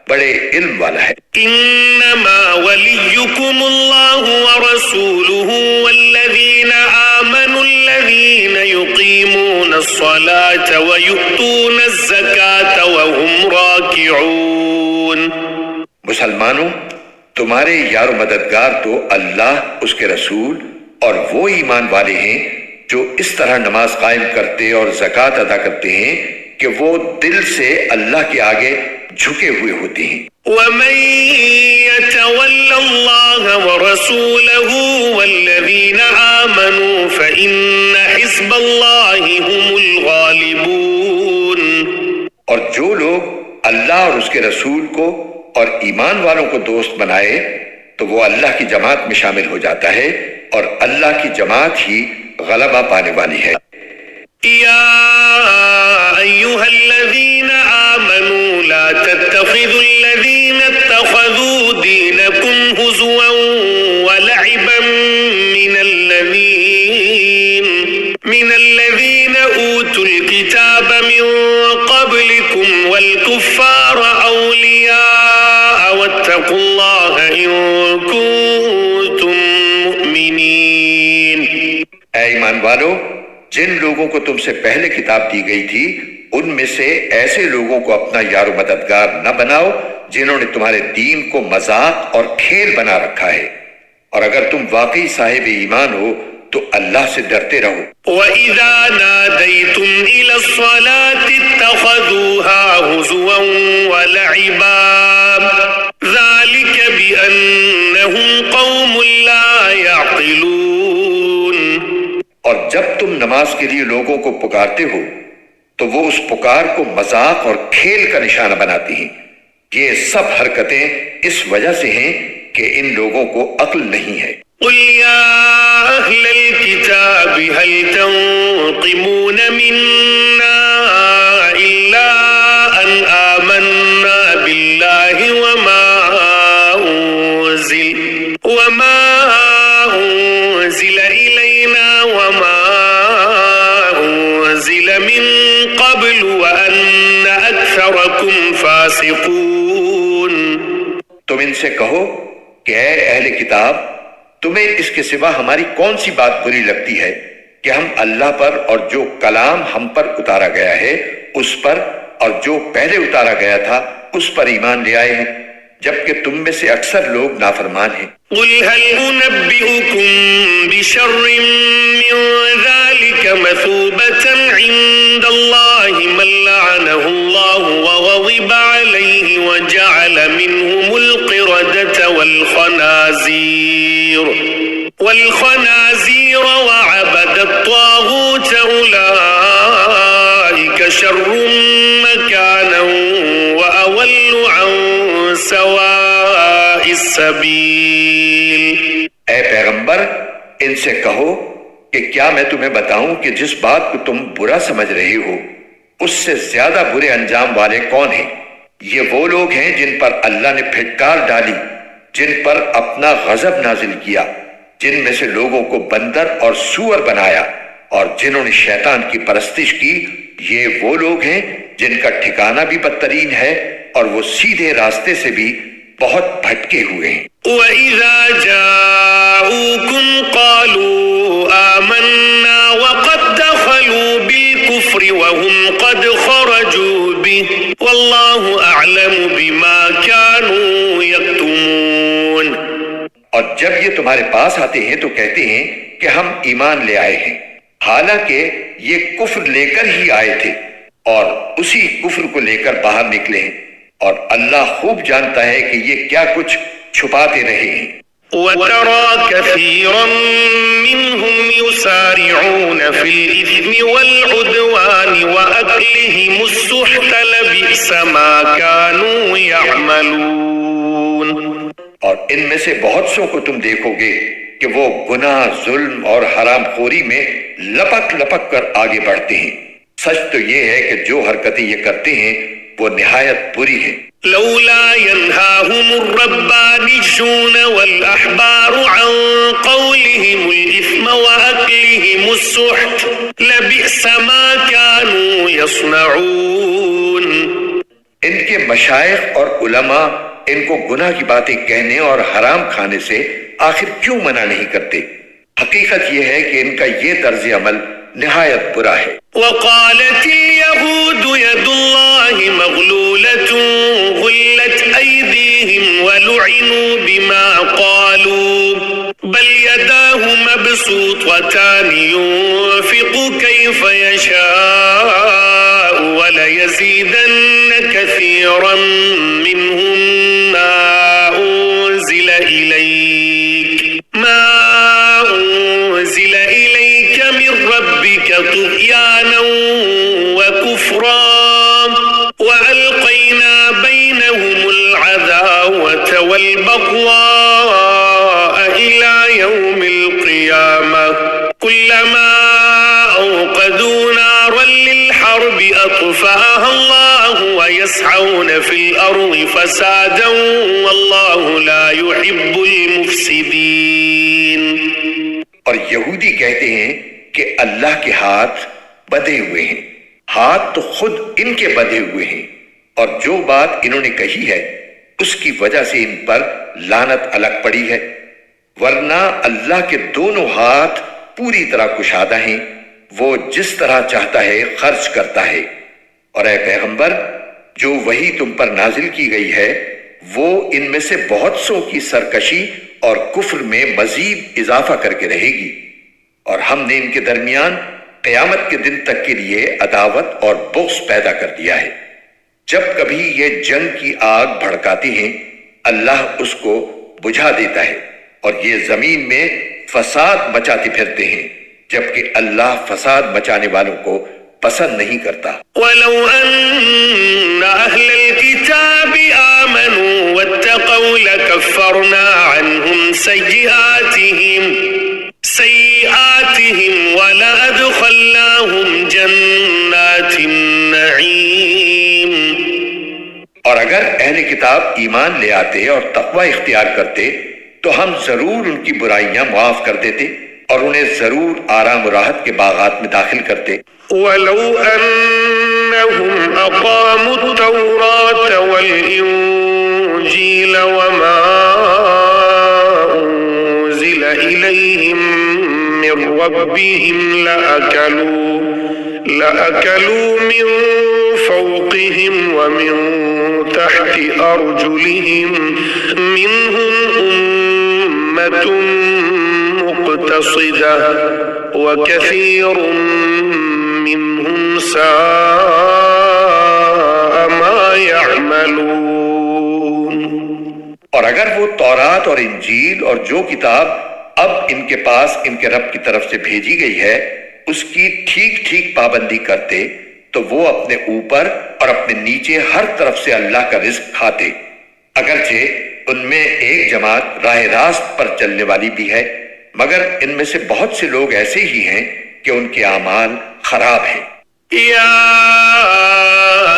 بڑے علم والا ہے۔ انما ولیکم اللہ ورسولہ والذین آمنوا الذین یقیمون الصلاة ویؤتون الزکاة وهم راکعون۔ مسلمانوں، تمہارے یار و مددگار تو اللہ، اس کے رسول اور وہ ایمان والے ہیں جو اس طرح نماز قائم کرتے اور زکوٰۃ ادا کرتے ہیں کہ وہ دل سے اللہ کے آگے جھکے ہوئے ہوتے ہیں۔ وَمَن يَتَوَلَّ اللَّهَ وَرَسُولَهُ وَالَّذِينَ آمَنُوا فَإِنَّ حِزْبَ اللَّهِ هُمُ الْغَالِبُونَ۔ اور جو لوگ اللہ اور اس کے رسول کو اور ایمان والوں کو دوست بنائے تو وہ اللہ کی جماعت میں شامل ہو جاتا ہے، اور اللہ کی جماعت ہی غلبہ پانے والی ہے۔ یا ایھا الذین آمنوا لا تتخذوا الذين اتخذوا دينكم هزوا ولعبا من الذين أوتوا الكتاب من قبلكم والكفار أولياء واتقوا الله إن كنتم مؤمنين. اے ایمان والو، جن لوگوں کو تم سے پہلے کتاب دی گئی تھی ان میں سے ایسے لوگوں کو اپنا یار و مددگار نہ بناؤ جنہوں نے تمہارے دین کو مذاق اور کھیل بنا رکھا ہے، اور اگر تم واقعی صاحب ایمان ہو تو اللہ سے ڈرتے رہو. وَإِذَا نَادَيْتُمْ إِلَى الصَّلَاةِ اتَّخَذُوهَا هُزُوًا وَلَعِبًا ذَلِكَ بِأَنَّهُمْ قَوْمٌ لَا يَعْقِلُونَ. اور جب تم نماز کے لیے لوگوں کو پکارتے ہو تو وہ اس پکار کو مذاق اور کھیل کا نشانہ بناتی ہیں. یہ سب حرکتیں اس وجہ سے ہیں کہ ان لوگوں کو عقل نہیں ہے. قل يا أهل الكتاب هل تنقمون منا إلا أن آمنا بالله وما أنزل إلينا وما أنزل من قبل وأن أكثركم فاسقون. تم ان سے کہو کہ اے اہل کتاب، تمہیں اس کے سوا ہماری کون سی بات بری لگتی ہے کہ ہم اللہ پر اور جو کلام ہم پر اتارا گیا ہے اس پر اور جو پہلے اتارا گیا تھا اس پر ایمان لے آئے ہیں، جبکہ تم میں سے اکثر لوگ نافرمان ہیں. قل هل أنبئكم بشر من ذلك مثوبة عند الله من لعنه الله وغضب عليه وجعل منهم القردة والخنازير وعبد الطاغوت أولئك شر مكانا وأضل عن سواء السبيل. اے پیغمبر، ان سے کہو کہ کیا میں تمہیں بتاؤں کہ جس بات کو تم برا سمجھ رہے ہو اس سے زیادہ برے انجام والے کون ہیں؟ یہ وہ لوگ ہیں جن پر اللہ نے پھٹکار ڈالی، جن پر اپنا غضب نازل کیا، جن میں سے لوگوں کو بندر اور سور بنایا، اور جنہوں نے شیطان کی پرستش کی. یہ وہ لوگ ہیں جن کا ٹھکانہ بھی بدترین ہے اور وہ سیدھے راستے سے بھی بہت بھٹکے ہوئے ہیں. وَإِذَا جَاءُوكُمْ قَالُوا آمَنَّا وَقَدْ دَخَلُوا بِالْكُفْرِ وَهُمْ قَدْ خَرَجُوا بِهِ وَاللَّهُ أَعْلَمُ بِمَا كَانُوا يَكْتُمُونَ. اور جب یہ تمہارے پاس آتے ہیں تو کہتے ہیں کہ ہم ایمان لے آئے ہیں، حالانکہ یہ کفر لے کر ہی آئے تھے اور اسی کفر کو لے کر باہر نکلے ہیں، اور اللہ خوب جانتا ہے کہ یہ کیا کچھ چھپاتے رہے ہیں. وَتَرَى كَثِيرًا مِّنْهُمْ يُسَارِعُونَ فِي الْإِثْمِ وَالْعُدْوَانِ وَأَكْلِهِمُ السُّحْتَ لَبِئْسَ مَا كَانُوا يَعْمَلُونَ. اور ان میں سے بہت سو کو تم دیکھو گے کہ وہ گناہ، ظلم اور حرام خوری میں لپک لپک کر آگے بڑھتے ہیں. سچ تو یہ ہے کہ جو حرکتیں یہ کرتے ہیں وہ نہایت بری ہیں. لولا ينهاهم الربانيون والأحبار عن قولهم الإثم وأكلهم السحت لبئس ما كانوا يصنعون. ان کے مشائخ اور علماء ان کو گناہ کی باتیں کہنے اور حرام کھانے سے آخر کیوں منع نہیں کرتے؟ حقیقت یہ ہے کہ ان کا یہ طرز عمل نہایت برا ہے. وقالت اليهود يد الله مغلولة غلت أيديهم ولعنوا بما قالوا بل يداه مبسوطتان ينفق كيف يشاء وليزيدن كثيرا منهم ما أنزل إليك من ربك طغيانا وكفرا وألقينا بينهم العداوة والبغضاء إلى يوم القيامة كلما أوقدوا نارا للحرب أطفأها الله يسعون في الأرض فسادا والله لا يحب المفسدين. اور یہودی کہتے ہیں کہ اللہ کے ہاتھ بدے ہوئے ہیں، ہاتھ تو خود ان کے بدے ہوئے ہیں، اور جو بات انہوں نے کہی ہے اس کی وجہ سے ان پر لعنت الگ پڑی ہے، ورنہ اللہ کے دونوں ہاتھ پوری طرح کشادہ ہیں، وہ جس طرح چاہتا ہے خرچ کرتا ہے۔ اور اے پیغمبر، جو وحی تم پر نازل کی گئی ہے وہ ان میں سے بہت سو کی سرکشی اور کفر میں مزید اضافہ کر کے رہے گی، اور ہم نے ان کے درمیان قیامت کے دن تک کے لیے عداوت اور بغض پیدا کر دیا ہے۔ جب کبھی یہ جنگ کی آگ بھڑکاتی ہیں اللہ اس کو بجھا دیتا ہے، اور یہ زمین میں فساد مچاتے پھرتے ہیں، جبکہ اللہ فساد مچانے والوں کو پسند نہیں کرتا۔ وَلَوْ أَنَّ أَهْلَ الْكِتَابِ آمَنُوا وَاتَّقَوْا لَكَفَّرْنَا عَنْهُمْ سَيِّئَاتِهِمْ وَلَأَدْخَلْنَاهُمْ جَنَّاتِ النَّعِيمِ۔ اور اگر اہل کتاب ایمان لے آتے اور تقوی اختیار کرتے تو ہم ضرور ان کی برائیاں معاف کر دیتے اور انہیں ضرور آرام و راحت کے باغات میں داخل کرتے۔ وَلَوْ أَنَّهُمْ أَقَامُوا التَّوْرَاةَ وَالْإِنْجِيلَ وَمَا أُنْزِلَ إِلَيْهِمْ مِنْ رَبِّهِمْ لَأَكَلُوا مِنْ فَوْقِهِمْ وَمِنْ تَحْتِ أَرْجُلِهِمْ مِنْهُمْ أُمَّةٌ مُقْتَصِدَةٌ وَكَثِيرٌ مِّنْهُمْ سَاءَ مَا يَعْمَلُونَ۔ اور اگر وہ تورات اور انجیل اور جو کتاب اب ان کے پاس ان کے رب کی طرف سے بھیجی گئی ہے اس کی ٹھیک ٹھیک پابندی کرتے تو وہ اپنے اوپر اور اپنے نیچے ہر طرف سے اللہ کا رزق کھاتے، اگرچہ ان میں ایک جماعت راہ راست پر چلنے والی بھی ہے، مگر ان میں سے بہت سے لوگ ایسے ہی ہیں کہ ان کے اعمال خراب ہیں۔ یا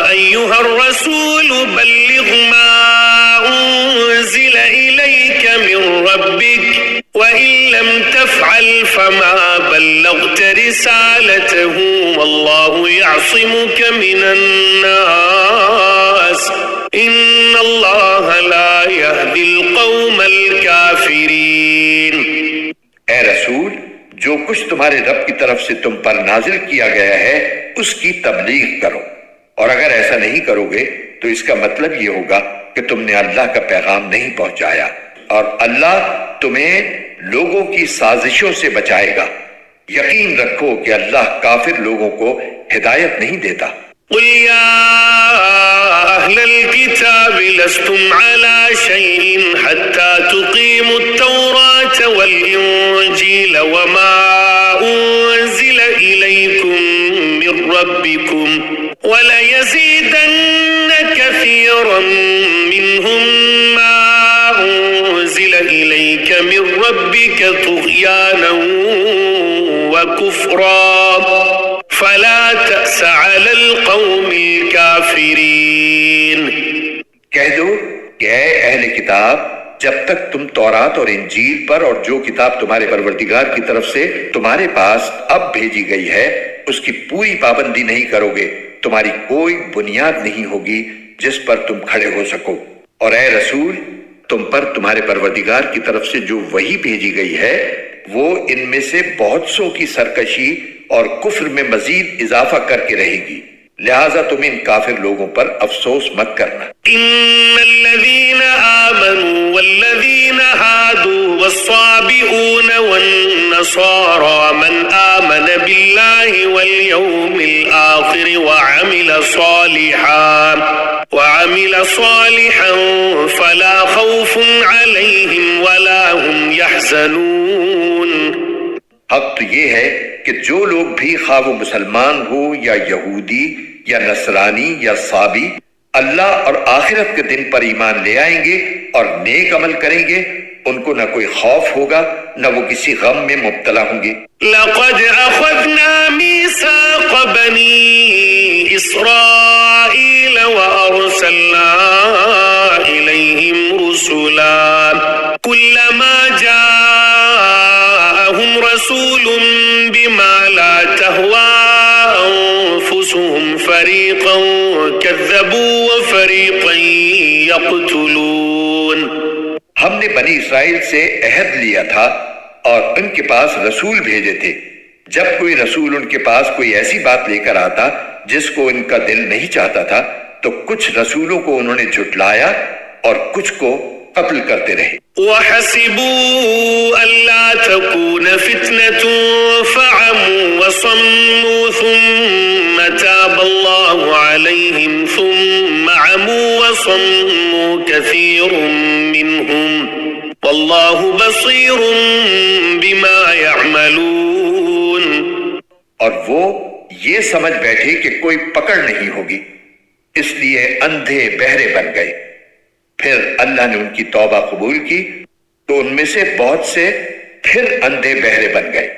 ایھا الرسول بلغ ما انزل الیک من ربک وَإِن لَّمْ تَفْعَلْ فَمَا بَلَّغْتَ رِسَالَتَهُ وَاللَّهُ يَعْصِمُكَ مِنَ النَّاسِ إِنَّ اللَّهَ لَا يَهْدِي الْقَوْمَ الْكَافِرِينَ۔ اے رسول، جو کچھ تمہارے رب کی طرف سے تم پر نازل کیا گیا ہے اس کی تبلیغ کرو، اور اگر ایسا نہیں کرو گے تو اس کا مطلب یہ ہوگا کہ تم نے اللہ کا پیغام نہیں پہنچایا، اور اللہ تمہیں لوگوں کی سازشوں سے بچائے گا۔ یقین رکھو کہ اللہ کافر لوگوں کو ہدایت نہیں دیتا۔ قُلْ يَا أَهْلَ الْكِتَابِ لَسْتُمْ عَلَى شَيْءٍ حَتَّى تُقِيمُوا التَّوْرَاةَ وَالْإِنْجِيلَ وَمَا أُنْزِلَ إِلَيْكُمْ مِنْ رَبِّكُمْ وَلَيَزِيدَنَّ كَثِيرًا مِنْهُمْ مَا أُنْزِلَ إِلَيْكَ مِنْ رَبِّكَ طُغْيَانًا وَكُفْرًا فَلَا تَأْسَ عَلَى الْقَوْمِ الْكَافِرِينَ۔ کہہ دو کہ اے اہل کتاب، جب تک تم تورات اور انجیل پر اور جو کتاب تمہارے پروردگار کی طرف سے تمہارے پاس اب بھیجی گئی ہے اس کی پوری پابندی نہیں کرو گے، تمہاری کوئی بنیاد نہیں ہوگی جس پر تم کھڑے ہو سکو۔ اور اے رسول، تم پر تمہارے پروردگار کی طرف سے جو وحی بھیجی گئی ہے وہ ان میں سے بہت سو کی سرکشی اور کفر میں مزید اضافہ کر کے رہے گی، لہٰذا تم ان کافر لوگوں پر افسوس مت کرنا۔ ان الذين آمنوا والذين هادوا والصابئون والنصارى من آمن بالله واليوم الآخر وعمل صالحا فلا خوف عليهم ولا هم يحزنون۔ حق تو یہ ہے کہ جو لوگ بھی خواہ وہ مسلمان ہو یا یہودی یا نصرانی یا صابی اللہ اور آخرت کے دن پر ایمان لے آئیں گے اور نیک عمل کریں گے، ان کو نہ کوئی خوف ہوگا نہ وہ کسی غم میں مبتلا ہوں گے۔ لقد اخذنا ميثاق بني اسرائيل لا تهوى أنفسهم فريقا كذبوا وفريقا يقتلون. ہم نے بنی اسرائیل سے عہد لیا تھا اور ان کے پاس رسول بھیجے تھے. جب کوئی رسول ان کے پاس کوئی ایسی بات لے کر آتا جس کو ان کا دل نہیں چاہتا تھا تو کچھ رسولوں کو انہوں نے جھٹلایا اور کچھ کو قتل کرتے رہے. وحسبوا ألا تكون فتنة فعموا وصموا ثم تاب الله عليهم ثم عموا وصموا كثير منهم والله بصير بما يعملون. اور وہ یہ سمجھ بیٹھے کہ کوئی پکڑ نہیں ہوگی اس لیے اندھے بہرے بن گئے. پھر اللہ نے ان کی توبہ قبول کی تو ان میں سے بہت سے پھر اندھے بہرے بن گئے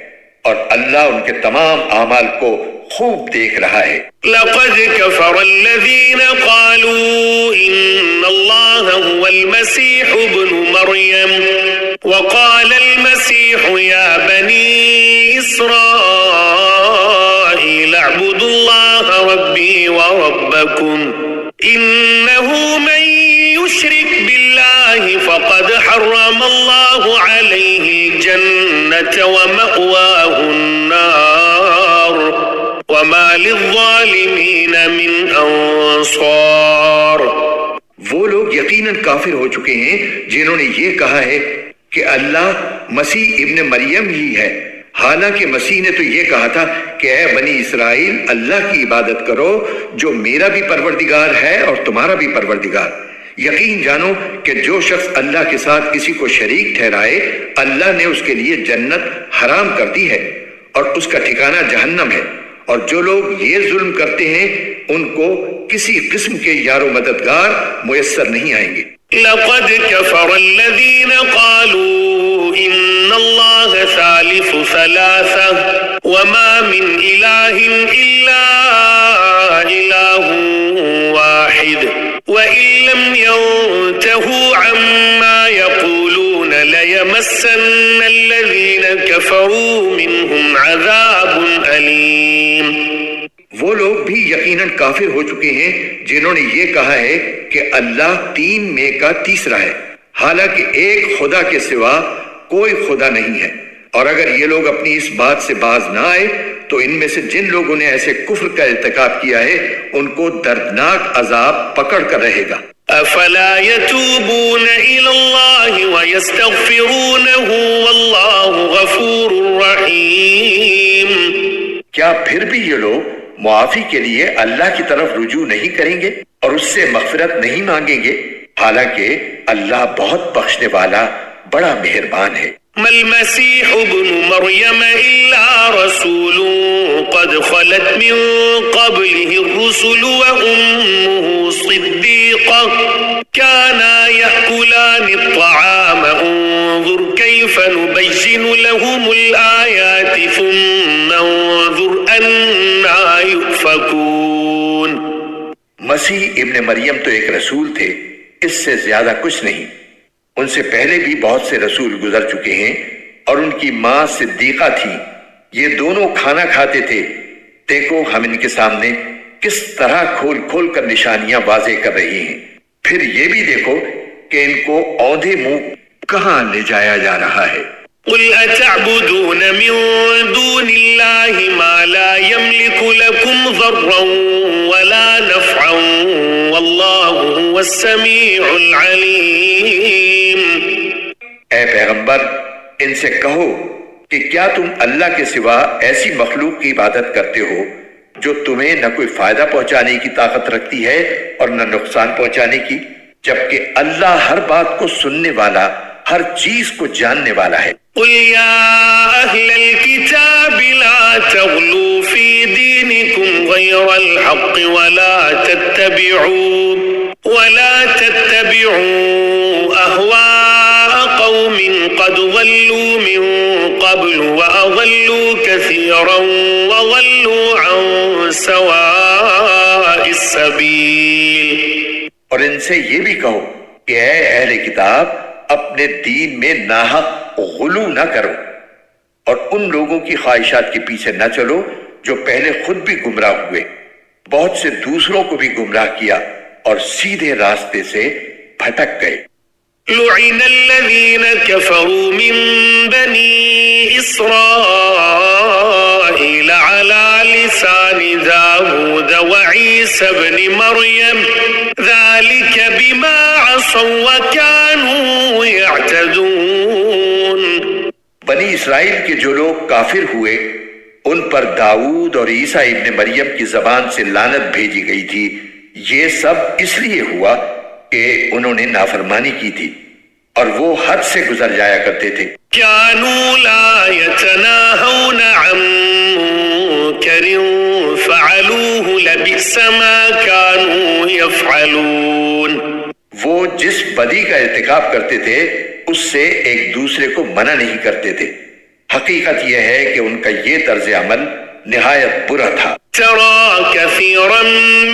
اور اللہ ان کے تمام اعمال کو خوب دیکھ رہا ہے. لقد كفر الذين قالوا إن الله هو المسيح ابن مريم وقال المسيح يا بني إسرائيل اعبدوا الله ربي وربكم إنه من يشرك بالله فقد حرم الله عليه الجنة ومأواه النار وما للظالمين من انصار. وہ لوگ یقیناً کافر ہو چکے ہیں جنہوں نے یہ کہا ہے کہ اللہ مسیح ابن مریم ہی ہے، حالانکہ مسیح نے تو یہ کہا تھا کہ اے بنی اسرائیل اللہ کی عبادت کرو جو میرا بھی پروردگار ہے اور تمہارا بھی پروردگار. یقین جانو کہ جو شخص اللہ کے ساتھ کسی کو شریک ٹھہرائے اللہ نے اس کے لیے جنت حرام کر دی ہے اور اس کا ٹھکانہ جہنم ہے، اور جو لوگ یہ ظلم کرتے ہیں ان کو کسی قسم کے یار و مددگار میسر نہیں آئیں گے. لقد كفر الذين قالوا إن الله ثالث ثلاثة وما من إله إلا إله واحد وإن لم ينتهوا عما يقولون ليمسن الذين كفروا منهم عذاب أليم. وہ لوگ بھی یقیناً کافر ہو چکے ہیں جنہوں نے یہ کہا ہے کہ اللہ تین میں کا تیسرا ہے، حالانکہ ایک خدا کے سوا کوئی خدا نہیں ہے. اور اگر یہ لوگ اپنی اس بات سے باز نہ آئے تو ان میں سے جن لوگوں نے ایسے کفر کا ارتکاب کیا ہے ان کو دردناک عذاب پکڑ کر رہے گا. افلا يتوبون الى الله ويستغفرونه والله غفور رحيم. کیا پھر بھی یہ لوگ معافی کے لیے اللہ کی طرف رجوع نہیں کریں گے اور اس سے مغفرت نہیں مانگیں گے، حالانکہ اللہ بہت بخشنے والا بڑا مہربان ہے. ما المسيح ابن مريم إلا رسول قد خلت من قبله الرسل وأمه صديقة كانا يأكلان الطعام انظر كيف نبين لهم الآيات ثم انظر أنا يؤفكون. مسیح ابن مریم تو ایک رسول تھے، اس سے زیادہ کچھ نہیں. ان سے پہلے بھی بہت سے رسول گزر چکے ہیں اور ان کی ماں صدیقہ تھی. یہ دونوں کھانا کھاتے تھے. دیکھو ہم ان کے سامنے کس طرح کھول کھول کر نشانیاں واضح کر رہی ہیں. پھر یہ بھی دیکھو کہ ان کو اوندھے منہ کہاں لے جایا جا رہا ہے. قل اتعبدون من دون الله ما لا يملك لكم ضرا ولا نفعا والله هو السميع العليم. اے پیغمبر ان سے کہو کہ کیا تم اللہ کے سوا ایسی مخلوق کی عبادت کرتے ہو جو تمہیں نہ کوئی فائدہ پہنچانے کی طاقت رکھتی ہے اور نہ نقصان پہنچانے کی، جبکہ اللہ ہر بات کو سننے والا، ہر چیز کو جاننے والا ہے. قل يا أهل الكتاب لا تغلوا في دينكم غير الحق ولا تتبعوا أهواء قوم قد ضلوا من قبل وأضلوا كثيرا وضلوا عن سواء السبيل. اور ان سے یہ بھی کہو کہ اے اہل کتاب اپنے دین میں ناحق غلو نہ کرو، اور ان لوگوں کی خواہشات کے پیچھے نہ چلو جو پہلے خود بھی گمراہ ہوئے، بہت سے دوسروں کو بھی گمراہ کیا اور سیدھے راستے سے بھٹک گئے۔ لعن الذين كفروا من بني إسرائيل على لسان داود وعيسى بن مريم ذلك بما عصوا وكانوا يعتدون۔ بنی اسرائیل کے جو لوگ کافر ہوئے ان پر داؤد اور عیسیٰ ابن مریم کی زبان سے لعنت بھیجی گئی تھی، یہ سب اس لیے ہوا کہ انہوں نے نافرمانی کی تھی اور وہ حد سے گزر جایا کرتے تھے۔ كانوا لا يتناهون عن منكر فعلوه لبئس ما كانوا يفعلون۔ وہ جس بدی کا ارتکاب کرتے تھے اس سے ایک دوسرے کو منع نہیں کرتے تھے، حقیقت یہ ہے کہ ان کا یہ طرز عمل نہایت برا تھا۔ ترى كثيرا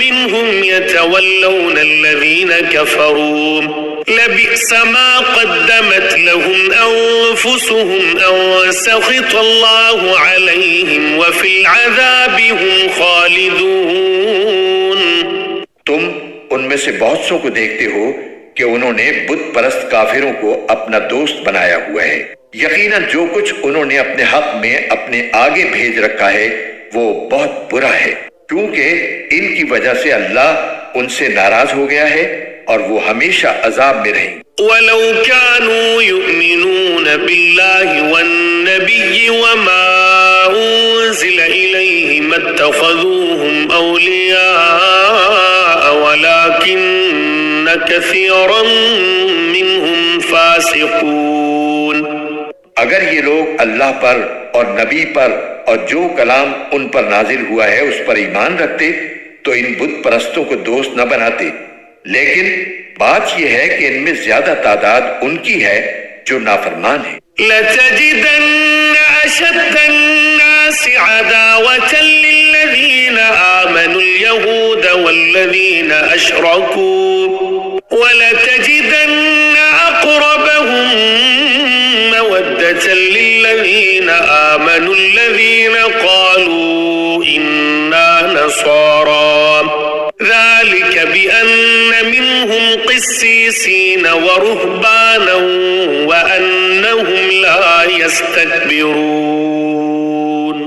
منهم يتولون الذين كفروا لبئس ما قدمت لهم أنفسهم أن سخط الله عليهم وفي العذاب هم خالدون۔ تم ان میں سے بہت سو کو دیکھتے ہو کہ انہوں نے بت پرست کافروں کو اپنا دوست بنایا ہوا ہے، یقیناً جو کچھ انہوں نے اپنے حق میں اپنے آگے بھیج رکھا ہے وہ بہت برا ہے، کیونکہ ان کی وجہ سے اللہ ان سے ناراض ہو گیا ہے اور وہ ہمیشہ عذاب میں رہیں گے۔ ولو كانوا يؤمنون بالله والنبي وما أنزل إليه ما اتخذوهم أولياء ولكن كثيرا منهم فاسقون۔ اگر یہ لوگ اللہ پر اور نبی پر اور جو کلام ان پر نازل ہوا ہے اس پر ایمان رکھتے تو ان بت پرستوں کو دوست نہ بناتے، لیکن بات یہ ہے کہ ان میں زیادہ تعداد ان کی ہے جو نافرمان ہے۔ لَتَجِدَنَّ أَشَدَّ النَّاسِ عَدَاوَةً لِلَّذِينَ آمَنُوا الْيَهُودَ وَالَّذِينَ أَشْرَكُوا وَلَتَجِدَنَّ أَقْرَبَهُم مَّوَدَّةً لِلَّذِينَ آمَنُوا الَّذِينَ قَالُوا إِنَّا نَصَارَىٰ ذلك بأن منهم قسيسين ورهبانا وأنهم لا يستكبرون۔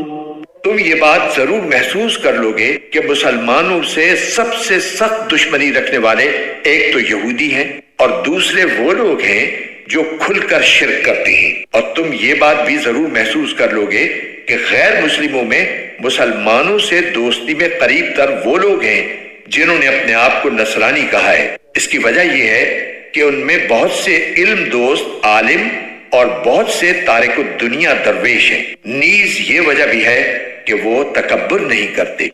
تم یہ بات ضرور محسوس کر لو گے کہ مسلمانوں سے سب سے سخت دشمنی رکھنے والے ایک تو یہودی ہیں اور دوسرے وہ لوگ ہیں جو کھل کر شرک کرتے ہیں، اور تم یہ بات بھی ضرور محسوس کر لو گے کہ غیر مسلموں میں مسلمانوں سے دوستی میں قریب تر وہ لوگ ہیں جنہوں نے اپنے آپ کو نصرانی کہا ہے۔ اس کی وجہ یہ ہے کہ ان میں بہت سے علم دوست عالم اور بہت سے تارک الدنیا درویش ہیں، نیز یہ وجہ بھی ہے کہ وہ تکبر نہیں کرتے۔